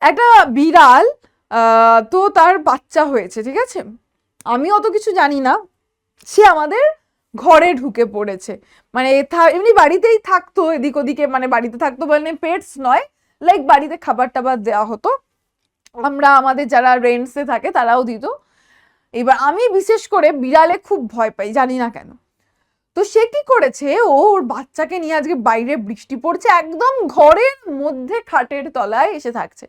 একটা বিড়াল তো তার বাচ্চা হয়েছে, ঠিক আছে, আমি অত কিছু জানি না, সে আমাদের ঘরে ঢুকে পড়েছে, মানে এমনি বাড়িতেই থাকতো এদিক ওদিকে, মানে বাড়িতে থাকতো মানে পেটস নয়, লাইক বাড়িতে খাবার টাবার দেওয়া হতো, আমরা আমাদের যারা রেন্টসে থাকে তারাও দিত। এবার আমি বিশেষ করে বিড়ালে খুব ভয় পাই, জানি না কেন। তো সে কি করেছে, ওর বাচ্চাকে নিয়ে আজকে বাইরে বৃষ্টি পড়ছে, একদম ঘরের মধ্যে খাটের তলায় এসে থাকছে।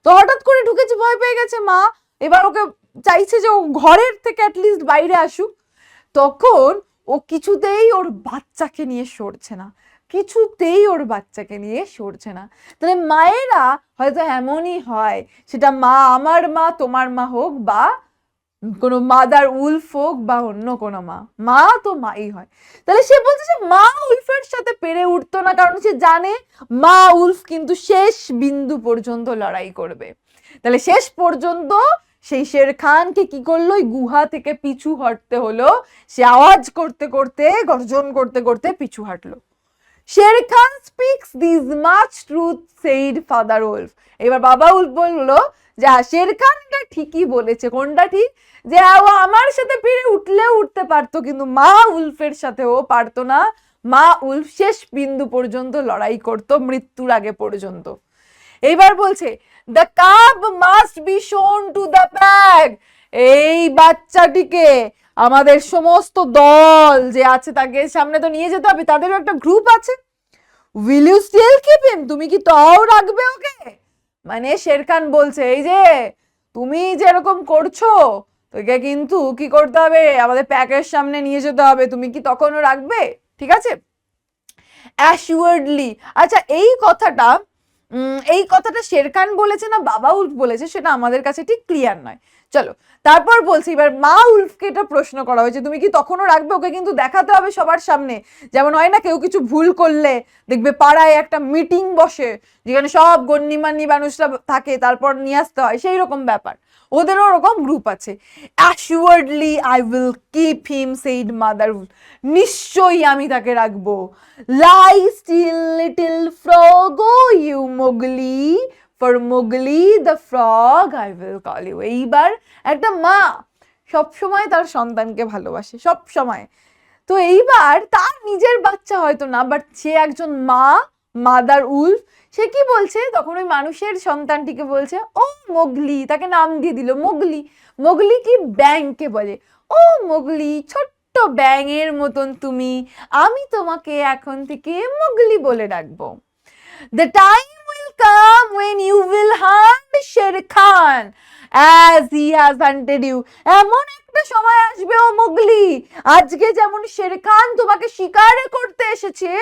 তো হঠাৎ করে ঢুকেছে, ভয় পেয়ে গেছে মা, এবার ওকে চাইছে যে ও ঘরের থেকে অ্যাটলিস্ট বাইরে আসুক। তখন ও কিছুতেই ওর বাচ্চাকে নিয়ে সরছে না, কিছুতেই ওর বাচ্চাকে নিয়ে সরছে না। তাহলে মায়েরা হয়তো এমনই হয়, সেটা মা আমার মা তোমার মা হোক, বা কোনো মাদার উলফ হোক, বা অন্য কোনো মা তো মাই হয়। তাহলে সে বলছে যে মা উলফের সাথে পেরে উঠতো না, কারণ সে জানে মা উলফ কিন্তু শেষ বিন্দু পর্যন্ত লড়াই করবে। তাহলে শেষ পর্যন্ত সেই শের খানকে কি করলো, ওই গুহা থেকে পিছু হটতে হলো। সে আওয়াজ করতে করতে, গর্জন করতে করতে পিছু হাঁটলো। Shere Khan speaks this much truth said father wolf. এবার বাবা উলফ বললো যে শের খান এটা ঠিকই বলেছে। কোনটা ঠিক? যে ও আমার সাথে পেরে উঠলেও উঠতে পারতো, কিন্তু মা উলফের সাথে ও পারতো না। মা উলফ শেষ বিন্দু পর্যন্ত লড়াই করতো, মৃত্যুর আগে পর্যন্ত। এইবার বলছে the cub must be shown to the pack. এই বাচ্চাটিকে আমাদের সমস্ত দল যে আছে তাকে সামনে তো নিয়ে যেতে হবে, তাদেরও একটা গ্রুপ আছে। Will you still keep him? তুমি কি তাও রাখবে ওকে? মানে শের খান বলছে এই যে তুমি যেরকম করছো, তোকে কিন্তু কি করতে হবে, আমাদের প্যাকের সামনে নিয়ে যেতে হবে। তুমি কি তখনও রাখবে? ঠিক আছে, অ্যাসিওরডলি। আচ্ছা এই কথাটা শের খান বলেছে না বাবা উলফ বলেছে সেটা আমাদের কাছে ঠিক ক্লিয়ার নয়। চলো তারপর বলছি, এবার মা উলফকে এটা প্রশ্ন করা হয়েছে তুমি কি তখনও রাখবে? ওকে কিন্তু দেখাতে হবে সবার সামনে। যেমন হয় না কেউ কিছু ভুল করলে দেখবে পাড়ায় একটা মিটিং বসে যেখানে সব গণ্যমান্য মানুষরা থাকে, তারপর নিয়ে আসতে হয়, সেই রকম ব্যাপার। ওদেরও ওরকম গ্রুপ আছে। Assuredly I will keep him said mother wolf. নিশ্চয়ই আমি তাকে রাখবো। Lie still little frog O you Mowgli, for Mowgli the frog I will call you. এইবার একটা মা সবসময় তার সন্তানকে ভালোবাসে, সব সময়। তো এইবার তার নিজের বাচ্চা হয়তো না, বাট সে একজন মা, মাদার উলফ। সে কি বলছে তখন ওই মানুষের সন্তানটিকে বলছে ও মোগলি, তাকে নাম দিয়ে দিল মোগলি। মোগলি কি ব্যাংকে বলে, ও মোগলি ছোট্ট ব্যাঙের মতন তুমি, আমি তোমাকে এখন থেকে মোগলি বলে ডাকবো। The time will come when you will hunt Sher Khan as he has hunted you. এমন একটা সময় আসবে ও মোগলি, আজকে যেমন শের খান তোমাকে শিকার করতে এসেছে,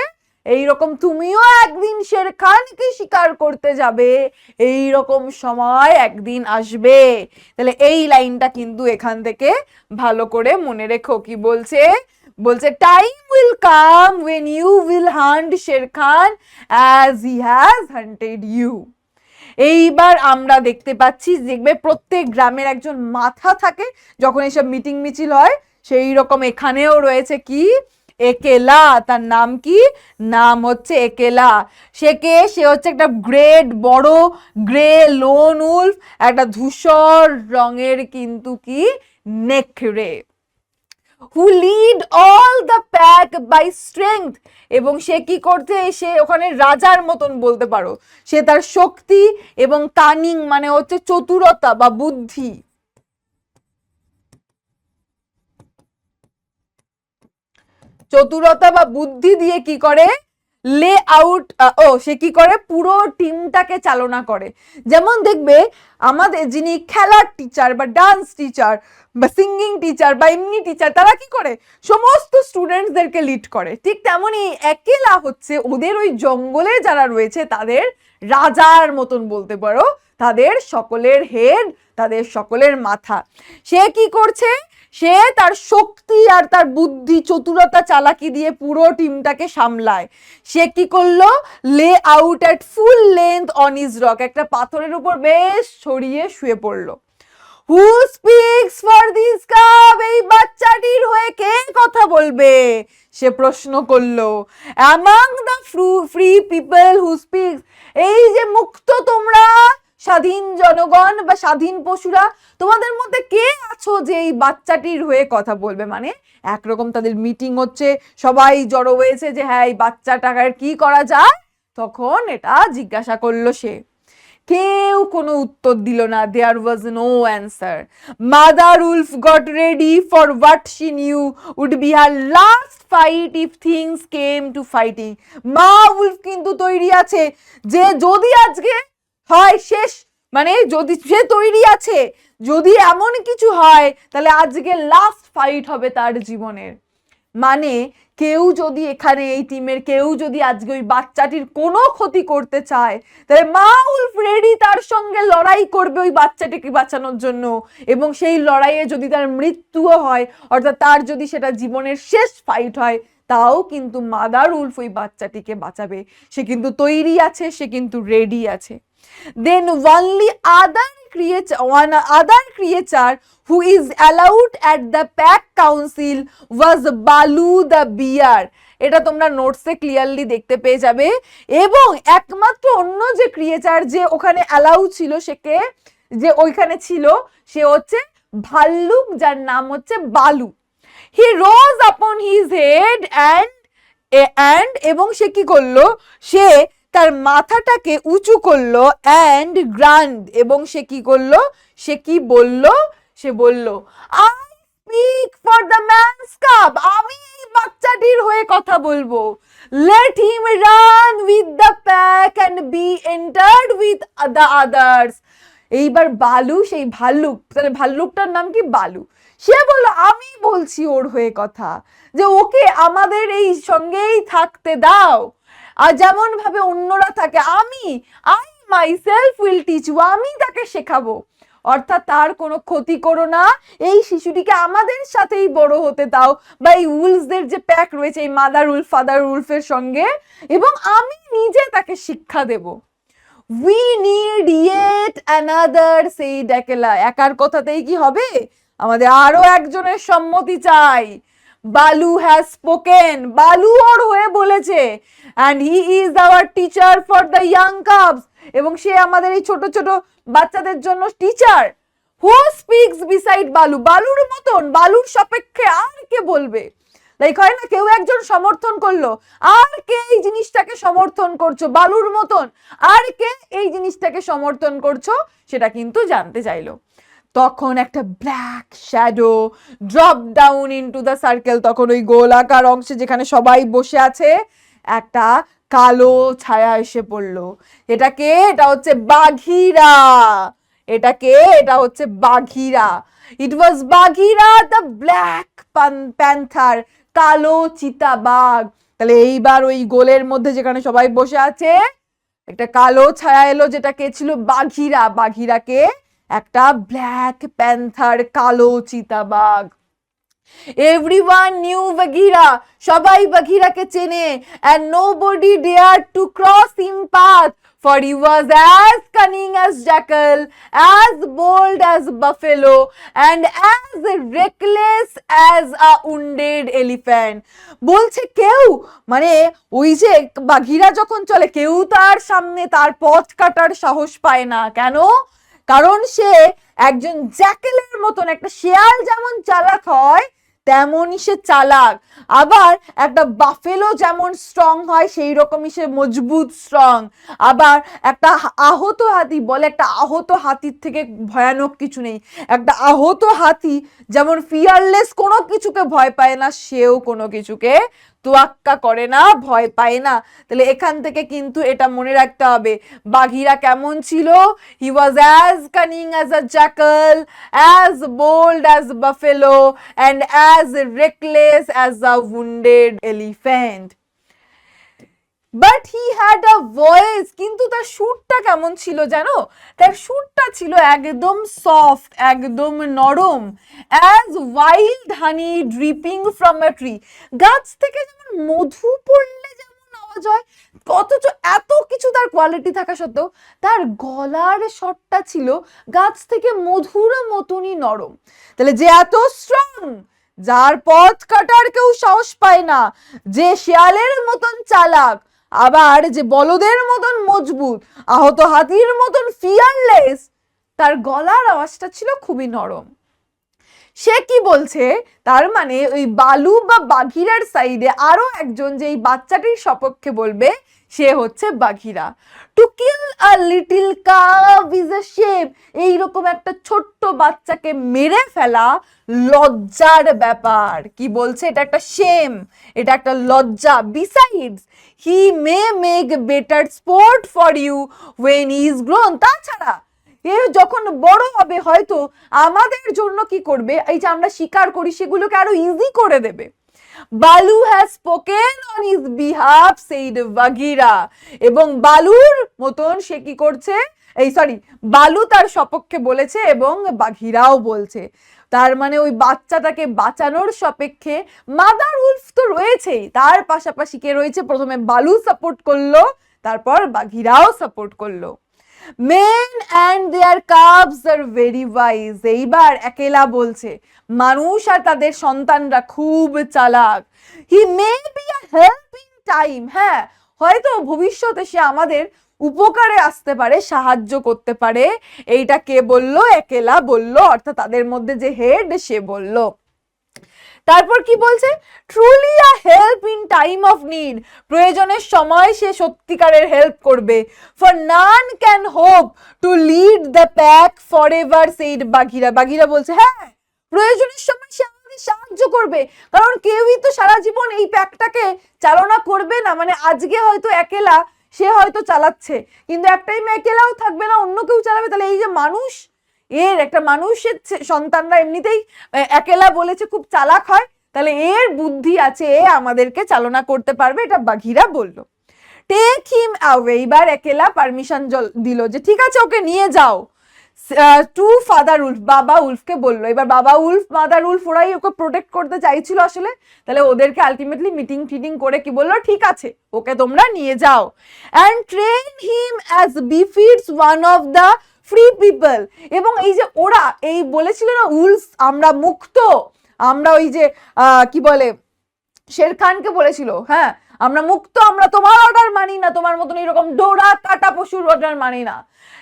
এইরকম তুমিও একদিন শের খানকে শিকার করতে যাবে। এই রকম সময় একদিন আসবে। তাহলে এই লাইনটা কিন্তু এখান থেকে ভালো করে মনে রেখো। কি বলছে? বলছে time will come when you will hunt Shere Khan as he has hunted you. এইবার আমরা দেখতে পাচ্ছি, দেখবে প্রত্যেক গ্রামের একজন মাথা থাকে যখন এইসব মিটিং মিছিল হয়, সেই রকম এখানেও রয়েছে কি একেলা। তার নাম কি? নাম হচ্ছে একেলা। সে কে? সে হচ্ছে একটা গ্রেট বড় গ্রে লোন উলফ, একটা ধূসর রঙের কিন্তু কি নেকড়ে। who lead all the pack by strength। এবং সে কি করতে, সে ওখানে রাজার মতন বলতে পারো। সে তার শক্তি এবং কানিং মানে হচ্ছে চতুরতা বা বুদ্ধি, চতুরতা বা বুদ্ধি দিয়ে কি করে লে আউট, সে কি করে পুরো টিমটাকে চালনা করে। যেমন দেখবে আমাদের যিনি খেলার টিচার বা ডান্স টিচার বা সিঙ্গিং টিচার বা এমনি টিচার, তারা কি করে সমস্ত স্টুডেন্টসদেরকে লিড করে, ঠিক তেমনই একেলা হচ্ছে ওদের ওই জঙ্গলে যারা রয়েছে তাদের রাজার মতন বলতে পারো, তাদের সকলের হেড, তাদের সকলের মাথা। সে কি করছে, সে তার শক্তি আর তার বুদ্ধি চতুরতা চালাকি দিয়ে পুরো টিমটাকে সামলায়। সে কি করলো, লে out at full length on his rock, একটা পাথরের উপর বেশ ছড়িয়ে শুয়ে পড়লো। হু স্পিক্স ফর দিস কাব, এই বাচ্চাটির হয়ে কে কথা বলবে, সে প্রশ্ন করলো। Among the free people who speaks, এই যে মুক্ত তোমরা স্বাধীন জনগণ বা স্বাধীন পশুরা, তোমাদের মধ্যে কে আছো যে এই বাচ্চাটির হয়ে কথা বলবে? মানে একরকম তাদের মিটিং হচ্ছে, সবাই জড়ো হয়েছে যে হ্যাঁ এই বাচ্চাটাকে কি করা যায়। তখন এটা জিজ্ঞাসা করলো সে, কেউ কোনো উত্তর দিল না। There was no answer. Mother wolf got ready for what she knew would be her last fight if things came to fighting. মা উলফ কিন্তু তৈরি আছে যে যদি আজকে হয় শেষ, মানে যদি সে তৈরি আছে যদি এমন কিছু হয় তাহলে আজকে লাস্ট ফাইট হবে তার জীবনের। মানে কেউ যদি এখানে এই টিমের কেউ যদি আজকে ওই বাচ্চাটির কোনো ক্ষতি করতে চায়, তাহলে মা উলফ রেডি তার সঙ্গে লড়াই করবে ওই বাচ্চাটিকে বাঁচানোর জন্য। এবং সেই লড়াইয়ে যদি তার মৃত্যুও হয়, অর্থাৎ তার যদি সেটা জীবনের শেষ ফাইট হয়, তাও কিন্তু মাদার উলফ ওই বাচ্চাটিকে বাঁচাবে। সে কিন্তু তৈরি আছে, সে কিন্তু রেডি আছে। Then only other one other creature who is allowed at the pack council was Balu the bear. এটা তোমরা নোটসে ক্লিয়ারলি দেখতে পেয়ে যাবে। এবং একমাত্র অন্য যে ক্রিয়েচার যে ওখানে অ্যালাউ ছিল যে ওইখানে ছিল সে হচ্ছে ভাল্লুক, যার নাম হচ্ছে বালু। হি রোজ আপন হিজ হেড অ্যান্ড এবং সে কি করলো, সে তার মাথাটাকে উঁচু করলো অ্যান্ড গ্রান্ড, এবং সে কি করলো, সে কি বললো, সে বললো I speak for the man's cub, আমি এই বাচ্চাটির হয়ে কথা বলবো। Let him run with the pack and be entered with the others. এইবার বালু, সেই ভাল্লুক, তাহলে ভাল্লুকটার নাম কি বালু, সে বললো আমি বলছি ওর হয়ে কথা, যে ওকে আমাদের এই সঙ্গেই থাকতে দাও, আর যেমন ভাবে অন্যরা থাকে I myself will teach you, আমি তাকে শেখাবো, অর্থাৎ তার কোনো ক্ষতি করো না, এই শিশুটিকে আমাদের সাথেই বড় হতে দাও, বা এই উলফদের যে প্যাক রয়েছে এই মাদার উলফ ফাদার উলফের সঙ্গে, এবং আমি নিজে তাকে শিক্ষা দেব। উই নিড ইয়েট অ্যানাদার, সেই ডেকেলা, একার কথাতেই কি হবে, আমাদের আরো একজনের সম্মতি চাই। বালু হ্যাজ স্পোকেন, বালু ওর হয়ে বলেছে, and he is our teacher for the young cubs, এবং সে আমাদের এই ছোট ছোট বাচ্চাদের জন্য টিচার। হু স্পিক্স বিসাইড বালু, বালুর মতন, বালুর সপক্ষে আর কে বলবে, লাইক হয় না কেউ একজন সমর্থন করলো, আর কে এই জিনিসটাকে সমর্থন করছো, বালুর মতন আর কে এই জিনিসটাকে সমর্থন করছো, সেটা কিন্তু জানতে চাইলো। তখন একটা black shadow drop down into the circle, তখন ওই গোলাকার অংশে যেখানে সবাই বসে আছে একটা কালো ছায়া এসে পড়লো। এটা হচ্ছে বাঘিরা, এটা হচ্ছে বাঘিরা। ইট ওয়াজ বাঘিরা দ্য ব্ল্যাক প্যান্থার, কালো চিতাবাঘ। তাহলে এইবার ওই গোলের মধ্যে যেখানে সবাই বসে আছে একটা কালো ছায়া এলো, যেটা কে ছিল, বাঘিরা। বাঘিরাকে একটা ব্ল্যাক প্যান্থার, কালো চিতাবাঘ। এভরিওয়ান নিউ বাঘিরা, সবাই বাঘিরাকে চেনে, and nobody dared to cross him path, for he was as cunning as jackal, as bold as buffalo, and as reckless as a wounded elephant. বলছে কেউ, মানে ওই যে বাঘিরা যখন চলে কেউ তার সামনে তার পথ কাটার সাহস পায় না। কেন? কারণ সে একজন জ্যাকেলের মতন, একটা শেয়াল যেমন চালাক হয় তেমনই সে চালাক, আবার একটা বাফেলো যেমন স্ট্রং হয় সেই রকমই সে মজবুত স্ট্রং, আবার একটা আহত হাতি, বলে একটা আহত হাতির থেকে ভয়ানক কিছু নেই, একটা আহত হাতি যেমন ফিয়ারলেস, কোনো কিছুকে ভয় পায় না, সেও কোনো কিছুকে তোয়াক্কা করে না, ভয় পায় না। তাহলে এখান থেকে কিন্তু এটা মনে রাখতে হবে, বাঘিরা কেমন ছিল, he was as cunning as a jackal, as bold as buffalo, and as reckless as a wounded elephant. But he had a voice, কিন্তু তার সুরটা কেমন ছিল জানো, তার সুরটা ছিল একদম সফট, একদম নরম, as wild honey dripping from a tree, গাছ থেকে যেমন মধু পড়লে যেমন আওয়াজ হয়, অথচ এত কিছু তার কোয়ালিটি থাকা সত্ত্বেও তার গলার স্বরটা ছিল গাছ থেকে মধুর মতনই নরম। তাহলে যে এত স্ট্রং, যার পথ কাটার কেউ সাহস পায় না, যে শেয়ালের মতন চালাক, আবার যে বলদের মতন মজবুত, আহত হাতির মতন ফিয়ারলেস, তার গলার আওয়াজটা ছিল খুবই নরম। সে কি বলছে, তার মানে ওই বালু বা বাঘিরার সাইডে আরো একজন যে এই বাচ্চাটির সপক্ষে বলবে সে হচ্ছে Bagheera. To kill a little cub is a shame, এইরকম একটা ছোট্ট বাচ্চাকে মেরে ফেলা লজ্জার ব্যাপার। কি বলছে, এটা একটা শেম, এটা একটা লজ্জা। Besides he may make better sport for you when he is grown, তাছাড়া এ যখন বড় হবে হয়তো আমাদের জন্য কি করবে, এই যে আমরা শিকার করি সেগুলোকে আরো ইজি করে দেবে। Baloo has spoken on his behalf said Bagheera, এবং বালুর মতন সে কি করছে, বালু তার সপক্ষে বলেছে এবং বাঘিরাও বলছে। তার মানে ওই বাচ্চাটাকে বাঁচানোর সপক্ষে মাদার উলফ তো রয়েছেই, তার পাশাপাশি কে রয়েছে, প্রথমে বালু সাপোর্ট করলো, তারপর বাঘিরাও সাপোর্ট করলো। Men and their cubs are very wise. এইবার একেলা বলছে মানুষ আর তাদের সন্তানরা খুব চালাক। He may be a help in time, হ্যাঁ হয়তো ভবিষ্যতে সে আমাদের উপকারে আসতে পারে, সাহায্য করতে পারে। এইটা কে বললো? একেলা বললো, অর্থাৎ তাদের মধ্যে যে হেড সে বললো। তারপর কি বলছে? Truly a help in time of need, প্রয়োজনের সময় সে সত্যিকারের হেল্প করবে। For none can hope to lead the pack forever, said Bagheera. Bagheera বলছে হ্যাঁ প্রয়োজনের সময় সে আমাদের সাহায্য করবে, কারণ কেউই তো সারা জীবন এই প্যাকটাকে চালনা করবে না। মানে আজকে হয়তো একেলা সে হয়তো চালাচ্ছে, কিন্তু এক টাইমে একেলাও থাকবে না, অন্য কেউ চালাবে। তাহলে এই যে মানুষ, এর একটা মানুষের সন্তানরা এমনিতেই একেলা বলেছে খুব চালাক হয়, তাহলে এর বুদ্ধি আছে, এ আমাদেরকে চালনা করতে পারবে, এটা বাঘিরা বলল। টেক হিম অ্যাওয়ে, এবার একেলা পারমিশন দিল যে ঠিক আছে ওকে নিয়ে যাও টু ফাদার উলফ, বাবা উলফকে বললো। এবার বাবা উলফ মাদার উলফ ওরাই ওকে প্রোটেক্ট করতে চাইছিল আসলে, তাহলে ওদেরকে আলটিমেটলি মিটিং ফিটিং করে কি বললো, ঠিক আছে ওকে তোমরা নিয়ে যাও। And train him as befits one of the free people. এবং এই যে ওরা এই বলেছিল না উলফ আমরা মুক্ত, আমরা ওই যে কি বলে শের খানকে বলেছিল হ্যাঁ আমরা মুক্ত, আমরা তোমার অর্ডার মানি না, তোমার মতন এরকম ডোরা কাটা পশুর অর্ডার মানি না।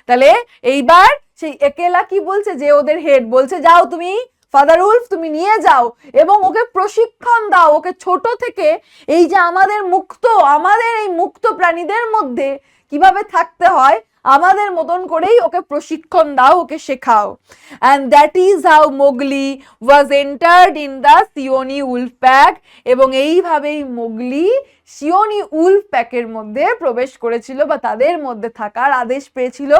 তাহলে এইবার সেই একেলা কি বলছে, যে ওদের হেড বলছে যাও তুমি ফাদার উলফ তুমি নিয়ে যাও এবং ওকে প্রশিক্ষণ দাও, ওকে ছোট থেকে এই যে আমাদের মুক্ত, আমাদের এই মুক্ত প্রাণীদের মধ্যে কিভাবে থাকতে হয় আমাদের মতন করেই ওকে প্রশিক্ষণ দাও, ওকে শেখাও। And that is how Mowgli was entered in the Seoni Wolf pack. এবং এইভাবেই মোগলি সিওনি উলফ প্যাকের মধ্যে প্রবেশ করেছিল বা তাদের মধ্যে থাকার আদেশ পেয়েছিল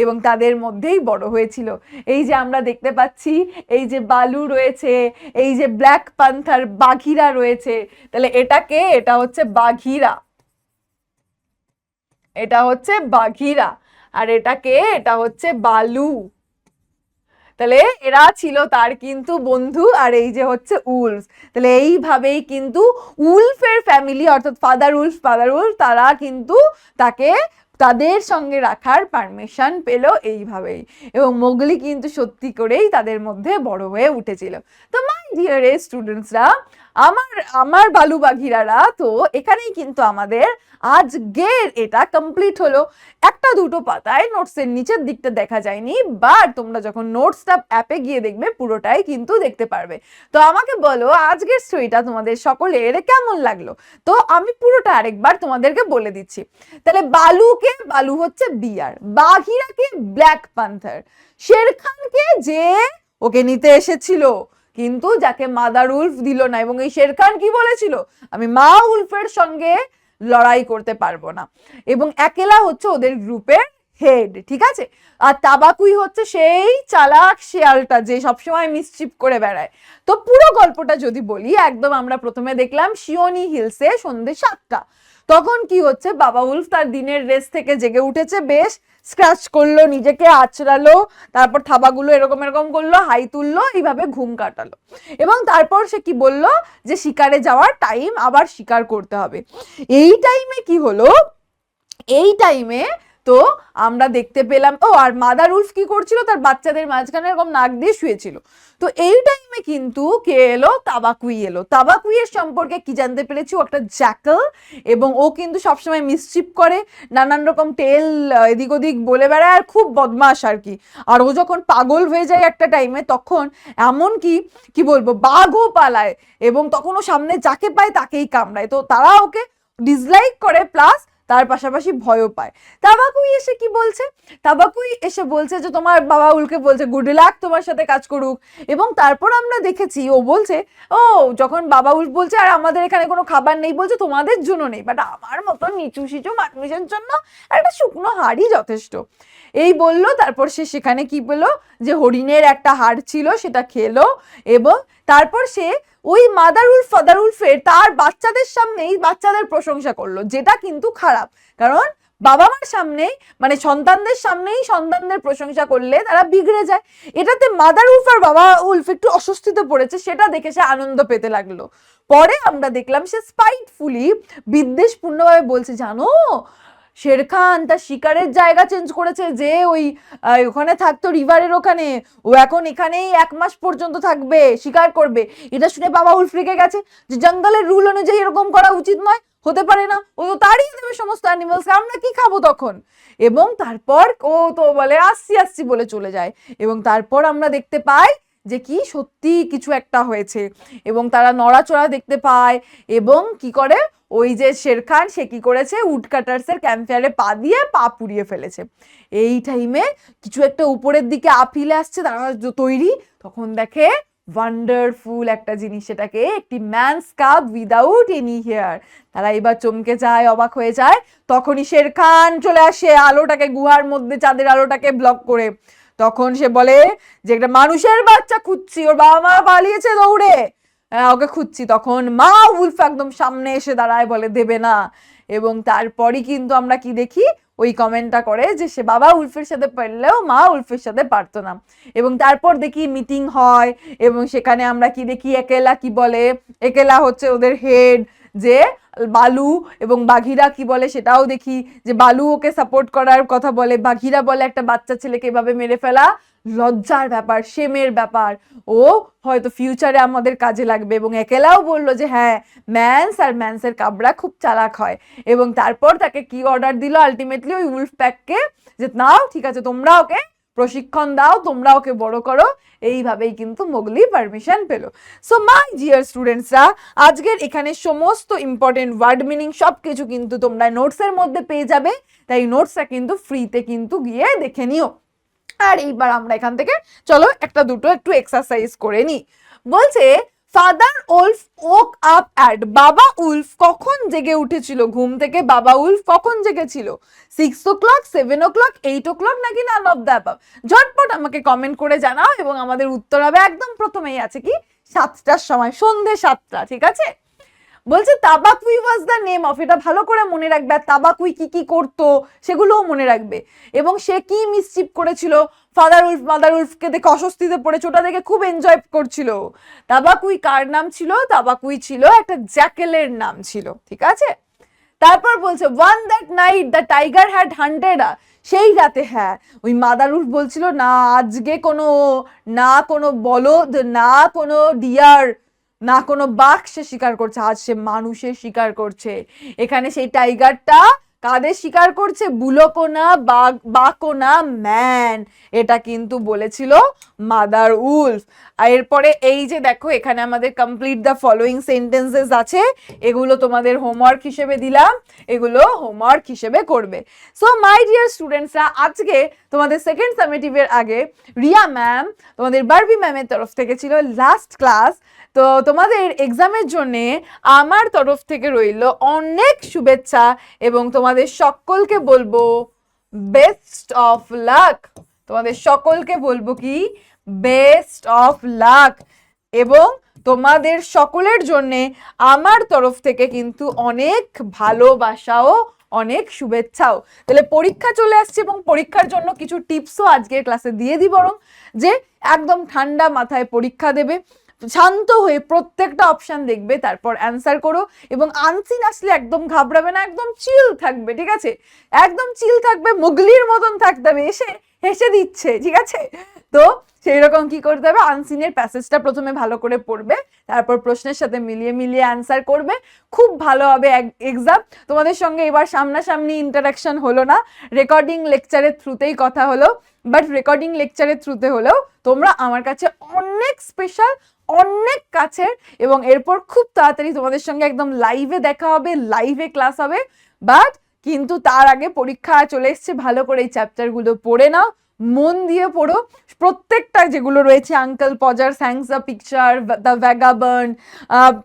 এবং তাদের মধ্যেই বড় হয়েছিল। এই যে আমরা দেখতে পাচ্ছি এই যে বালু রয়েছে, এই যে ব্ল্যাক পান্থার বাঘিরা রয়েছে, তাহলে এটাকে এটা হচ্ছে বাঘিরা, এটা হচ্ছে বাঘিরা, আর এটাকে এটা হচ্ছে বালু। তাহলে এরা ছিল তার কিন্তু বন্ধু, আর এই যে হচ্ছে উলফ। তাহলে এইভাবেই কিন্তু উলফের ফ্যামিলি অর্থাৎ ফাদার উলফ তারা কিন্তু তাকে তাদের সঙ্গে রাখার পারমিশন পেল এইভাবেই, এবং মোগলি কিন্তু সত্যি করেই তাদের মধ্যে বড় হয়ে উঠেছিল। তো মাই ডিয়ার স্টুডেন্টসরা, আমার বালু বাঘিরারা, তো এখানেই কিন্তু আমাদের আজকের এটা কমপ্লিট হলো। একটা দুটো পাতায় নোটসের নিচের দিকটা দেখা যায়নি, বাট তোমরা যখন নোটসটা অ্যাপে গিয়ে দেখবে পুরোটাই কিন্তু দেখতে পারবে। তো আমাকে বলো আজকের স্টোরিটা তোমাদের সকলের কেমন লাগলো। তো আমি পুরোটা আরেকবার তোমাদেরকে বলে দিচ্ছি। তাহলে বালু হচ্ছে বিয়ার, বাঘিরাকে ব্ল্যাক প্যান্থার, শের খানকে যে ওকে নিতে এসেছিল কিন্তু যাকে মাদার উলফ দিল না, এবং এই শের খান কি বলেছিল আমি মা উলফের সঙ্গে লড়াই করতে পারবো না, এবং একেলা হচ্ছে ওদের গ্রুপের হেড, ঠিক আছে। আর তাবাকুই হচ্ছে সেই চালাক শিয়ালটা যে সবসময় মিসচিপ করে বেড়ায়। তো পুরো গল্পটা যদি বলি, একদম আমরা প্রথমে দেখলাম সিওনি হিলসে সন্ধ্যে 7টা, তখন কি হচ্ছে বাবা উলফ তার দিনের রেস্ট থেকে জেগে উঠেছে, বেশ স্ক্র্যাচ করলো, নিজেকে আঁচড়ালো, তারপর থাবাগুলো এরকম এরকম করলো, হাই তুললো, এইভাবে ঘুম কাটালো। এবং তারপর সে কি বললো যে শিকারে যাওয়ার টাইম, আবার শিকার করতে হবে। এই টাইমে কি হলো, এই টাইমে তো আমরা দেখতে পেলাম আর মাদার উলফ কি করছিল, তার বাচ্চাদের মাঝখানে এরকম নাক দিয়ে শুয়েছিল। তো এই টাইমে কিন্তু কে এলো, তাবাকুই এলো। তাবাকুইয়ের সম্পর্কে কি জানতে পেরেছি, ও একটা জ্যাকল, এবং ও কিন্তু সবসময় মিসচিপ করে, নানান রকম টেল এদিক ওদিক বলে বেড়ায়, আর খুব বদমাশ আর কি। আর ও যখন পাগল হয়ে যায় একটা টাইমে, তখন এমন কি বলবো বাঘও পালায়, এবং তখন ও সামনে যাকে পায় তাকেই কামড়ায়। তো তারা ওকে ডিসলাইক করে, প্লাস তার পাশাপাশি ভয়ও পায়। তাবাকুই এসে কি বলছে, তাবাকুই এসে বলছে যে তোমার বাবা উলকে বলছে গুড লাক তোমার সাথে কাজ করুক। এবং তারপর আমরা দেখেছি ও বলছে যখন বাবা উল বলছে আর আমাদের এখানে কোনো খাবার নেই, বলছে তোমাদের জন্য নেই, বাট আমার মতন নিচু সিচু মানুষের জন্য একটা শুকনো হাড়ই যথেষ্ট, এই বললো। তারপর সে সেখানে কি বললো যে হরিণের একটা হাড় ছিল সেটা খেলো, এবং তারপর সে ওই মাদার উলফ ফাদার উলফের তার বাচ্চাদের সামনেই বাচ্চাদের প্রশংসা করলো, যেটা কিন্তু খারাপ, কারণ বাবা মার সামনেই মানে সন্তানদের সামনেই সন্তানদের প্রশংসা করলে তারা বিগড়ে যায়। এটাতে মাদার উলফ আর বাবা উলফ একটু অস্বস্তিতে পড়েছে, সেটা দেখে সে আনন্দ পেতে লাগলো। পরে আমরা দেখলাম সে স্পাইটফুলি বিদ্বেষপূর্ণভাবে বলছে জানো শের খান তার শিকারের জায়গা চেঞ্জ করেছে, যে ওই ওখানে থাকতো রিভারের ওখানে, ও এখন এখানেই 1 মাস পর্যন্ত থাকবে, শিকার করবে। এটা শুনে বাবা উল্ফ রেগে গেছে যে জঙ্গলের রুল অনুযায়ী এরকম করা উচিত নয়, হতে পারে না, ও তো তাড়িয়ে দেবে সমস্ত অ্যানিমালস, আমরা কি খাবো তখন। এবং তারপর ও তো বলে আসছি আসছি বলে চলে যায়। এবং তারপর আমরা দেখতে পাই যে কি সত্যি কিছু একটা হয়েছে, এবং তারা নড়াচড়া দেখতে পায়। এবং কি করে ওই যে শের খান, সে কি করেছে, উড কাটার্সের ক্যাম্পফায়ারে পা দিয়ে পা পুড়িয়ে ফেলেছে। এই টাইমে কিছু একটা উপরের দিকে আপিলে আসছে, তারা তৈরি, তখন দেখে ওয়ান্ডারফুল একটা জিনিস, সেটাকে একটি man's cub without any hair. তারা এবার চমকে যায়, অবাক হয়ে যায়। তখনই শের খান চলে আসে আলোটাকে, গুহার মধ্যে চাঁদের আলোটাকে ব্লক করে। তখন সে বলে যে একটা মানুষের বাচ্চা খুঁজছি, ওর বাবা মা পালিয়েছে দৌড়ে, ওকে খুঁজছি। তখন মা উলফ একদম সামনে এসে দাঁড়ায়, বলে দেবে না। এবং তারপরই কিন্তু আমরা কি দেখি, ওই কমেন্টটা করে যে সে বাবা উলফের সাথে পারলেও মা উলফের সাথে পারতো না। এবং তারপর দেখি মিটিং হয়, এবং সেখানে আমরা কি দেখি, একেলা কি বলে, একেলা হচ্ছে ওদের হেড, যে বালু, এবং বাঘিরা কি বলে সেটাও দেখি, যে বালু ওকে সাপোর্ট করার কথা বলে, বাঘিরা বলে একটা বাচ্চা ছেলেকে এভাবে মেরে ফেলা লজ্জার ব্যাপার, শেমের ব্যাপার, ও হয়তো ফিউচারে আমাদের কাজে লাগবে। এবং একেলাও বললো যে হ্যাঁ, ম্যান্স আর ম্যান্সের কাবরা খুব চালাক হয়। এবং তারপর তাকে কি অর্ডার দিল আলটিমেটলি ওই উলফ প্যাককে, যে নাও ঠিক আছে, তোমরা ওকে প্রশিক্ষণ দাও, তোমরা ওকে বড় করো। এইভাবেই কিন্তু মোগলি পারমিশন পেল। সো মাই ডিয়ার স্টুডেন্টসরা, আজকের এখানে সমস্ত ইম্পর্টেন্ট ওয়ার্ড মিনিং সবকিছু কিন্তু তোমরা নোটসের মধ্যে পেয়ে যাবে, তাই নোটসটা কিন্তু ফ্রিতে কিন্তু গিয়ে দেখে নিও। আর এইবার আমরা এখান থেকে চলো একটা দুটো একটু এক্সারসাইজ করে নি। বলছে father Wolf woke up at, বাবা উলফ কখন জেগে উঠেছিল ঘুম থেকে, বাবা উলফ কখন জেগেছিল, 6 o'clock, 7 o'clock, 8 o'clock, নাকি নান অফ দ্য অ্যাবাভ। ঝটপট আমাকে কমেন্ট করে জানাও, এবং আমাদের উত্তর হবে একদম প্রথমেই আছে কি 7টার সময়, সন্ধে 7টা, ঠিক আছে। বলছে তাবাকুই ওয়াজ দ্য নেম অফ, এটা ভালো করে মনে রাখবে। আর তাবাকুই কি কি করতো সেগুলোও মনে রাখবে। এবং সে কি মিসচিপ করেছিল, ফাদার উলফ মাদার উলফকে দেখে অস্বস্তিতে পড়েছে, ওটা দেখে খুব এনজয় করছিল। তাবাকুই কার নাম ছিল, তাবাকুই ছিল একটা জ্যাকেলের নাম ছিল, ঠিক আছে। তারপর বলছে one that night the tiger had hunted, সেই রাতে, হ্যাঁ, ওই মাদার উলফ বলছিল না আজকে কোনো, না কোনো বলদ, না কোনো ডিয়ার, না কোনো বাঘ সে শিকার করছে, আজ সে মানুষের শিকার করছে। এখানে সেই টাইগারটা কাদের শিকার করছে, বুলোকো না, বাঘও না, ম্যান, এটা কিন্তু বলেছিল মাদার উলফ। আর এরপরে এই যে দেখো, এখানে আমাদের কমপ্লিট দ্য ফলোয়িং সেন্টেন্সেস আছে, এগুলো তোমাদের হোমওয়ার্ক হিসেবে দিলাম, এগুলো হোমওয়ার্ক হিসেবে করবে। সো মাই ডিয়ার স্টুডেন্টসরা, আজকে তোমাদের সেকেন্ড সামেটিভের আগে রিয়া ম্যাম, তোমাদের বারবি ম্যামের তরফ থেকে ছিল লাস্ট ক্লাস। তো তোমাদের এক্সামের জন্য আমার তরফ থেকে রইল অনেক শুভেচ্ছা, এবং তোমাদের সকলকে বলবো বেস্ট অফ লাক। তোমাদের সকলকে বলবো কি বেস্ট অফ লাক, এবং তোমাদের সকলের জন্য আমার তরফ থেকে কিন্তু অনেক ভালোবাসাও, অনেক শুভেচ্ছাও। তাহলে পরীক্ষা চলে আসছে, এবং পরীক্ষার জন্য কিছু টিপসও আজকের ক্লাসে দিয়ে দিই, বরং যে একদম ঠান্ডা মাথায় পরীক্ষা দেবে, শান্ত হয়ে প্রত্যেকটা অপশন দেখবে, তারপর অ্যান্সার করো। এবং আনসিন আসলে একদম ঘাবড়াবে না, একদম চিল থাকবে, ঠিক আছে, একদম চিল থাকবে, মুগলির মতন থাকতে হবে, এসে হেসে দিচ্ছে, ঠিক আছে। তো সেই রকম কি করতে হবে, আনসিনের প্যাসেজটা প্রথমে ভালো করে পড়বে, তারপর প্রশ্নের সাথে মিলিয়ে মিলিয়ে অ্যান্সার করবে, খুব ভালো হবে এক্সাম। তোমাদের সঙ্গে এবার সামনাসামনি ইন্টারাকশন হলো না, রেকর্ডিং লেকচারের থ্রুতেই কথা হলো, বাট রেকর্ডিং লেকচারের থ্রুতে হলেও তোমরা আমার কাছে অনেক স্পেশাল, অনেক কাছের। এবং এরপর খুব তাড়াতাড়ি তোমাদের সঙ্গে একদম লাইভে দেখা হবে, লাইভে ক্লাস হবে। বাট কিন্তু তার আগে পরীক্ষা চলে এসছে, ভালো করে এই চ্যাপ্টারগুলো পড়ে নাও, মন দিয়ে পড়ো। প্রত্যেকটা যেগুলো রয়েছে, uncle Podger thanks the picture, the vagabond,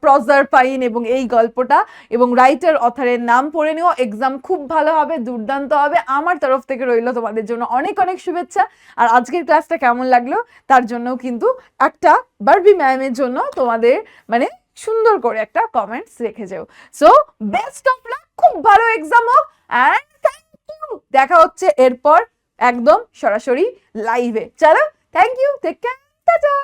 প্রজার পাইন, এবং এই গল্পটা, এবং রাইটার অথারের নাম পড়ে নিও, এক্সাম খুব ভালো হবে, দুর্দান্ত হবে। আমার তরফ থেকে রইল তোমাদের জন্য অনেক অনেক শুভেচ্ছা। আর আজকের ক্লাসটা কেমন লাগলো তার জন্যও কিন্তু একটা বারবি ম্যামের জন্য তোমাদের মানে সুন্দর করে একটা কমেন্টস রেখে যাও। সো বেস্ট অফ লাক, খুব ভালো এক্সাম হোক, অ্যান্ড থ্যাংক ইউ। দেখা হচ্ছে এরপর একদম সরাসরি লাইভে। চলো, thank you, take care, tata.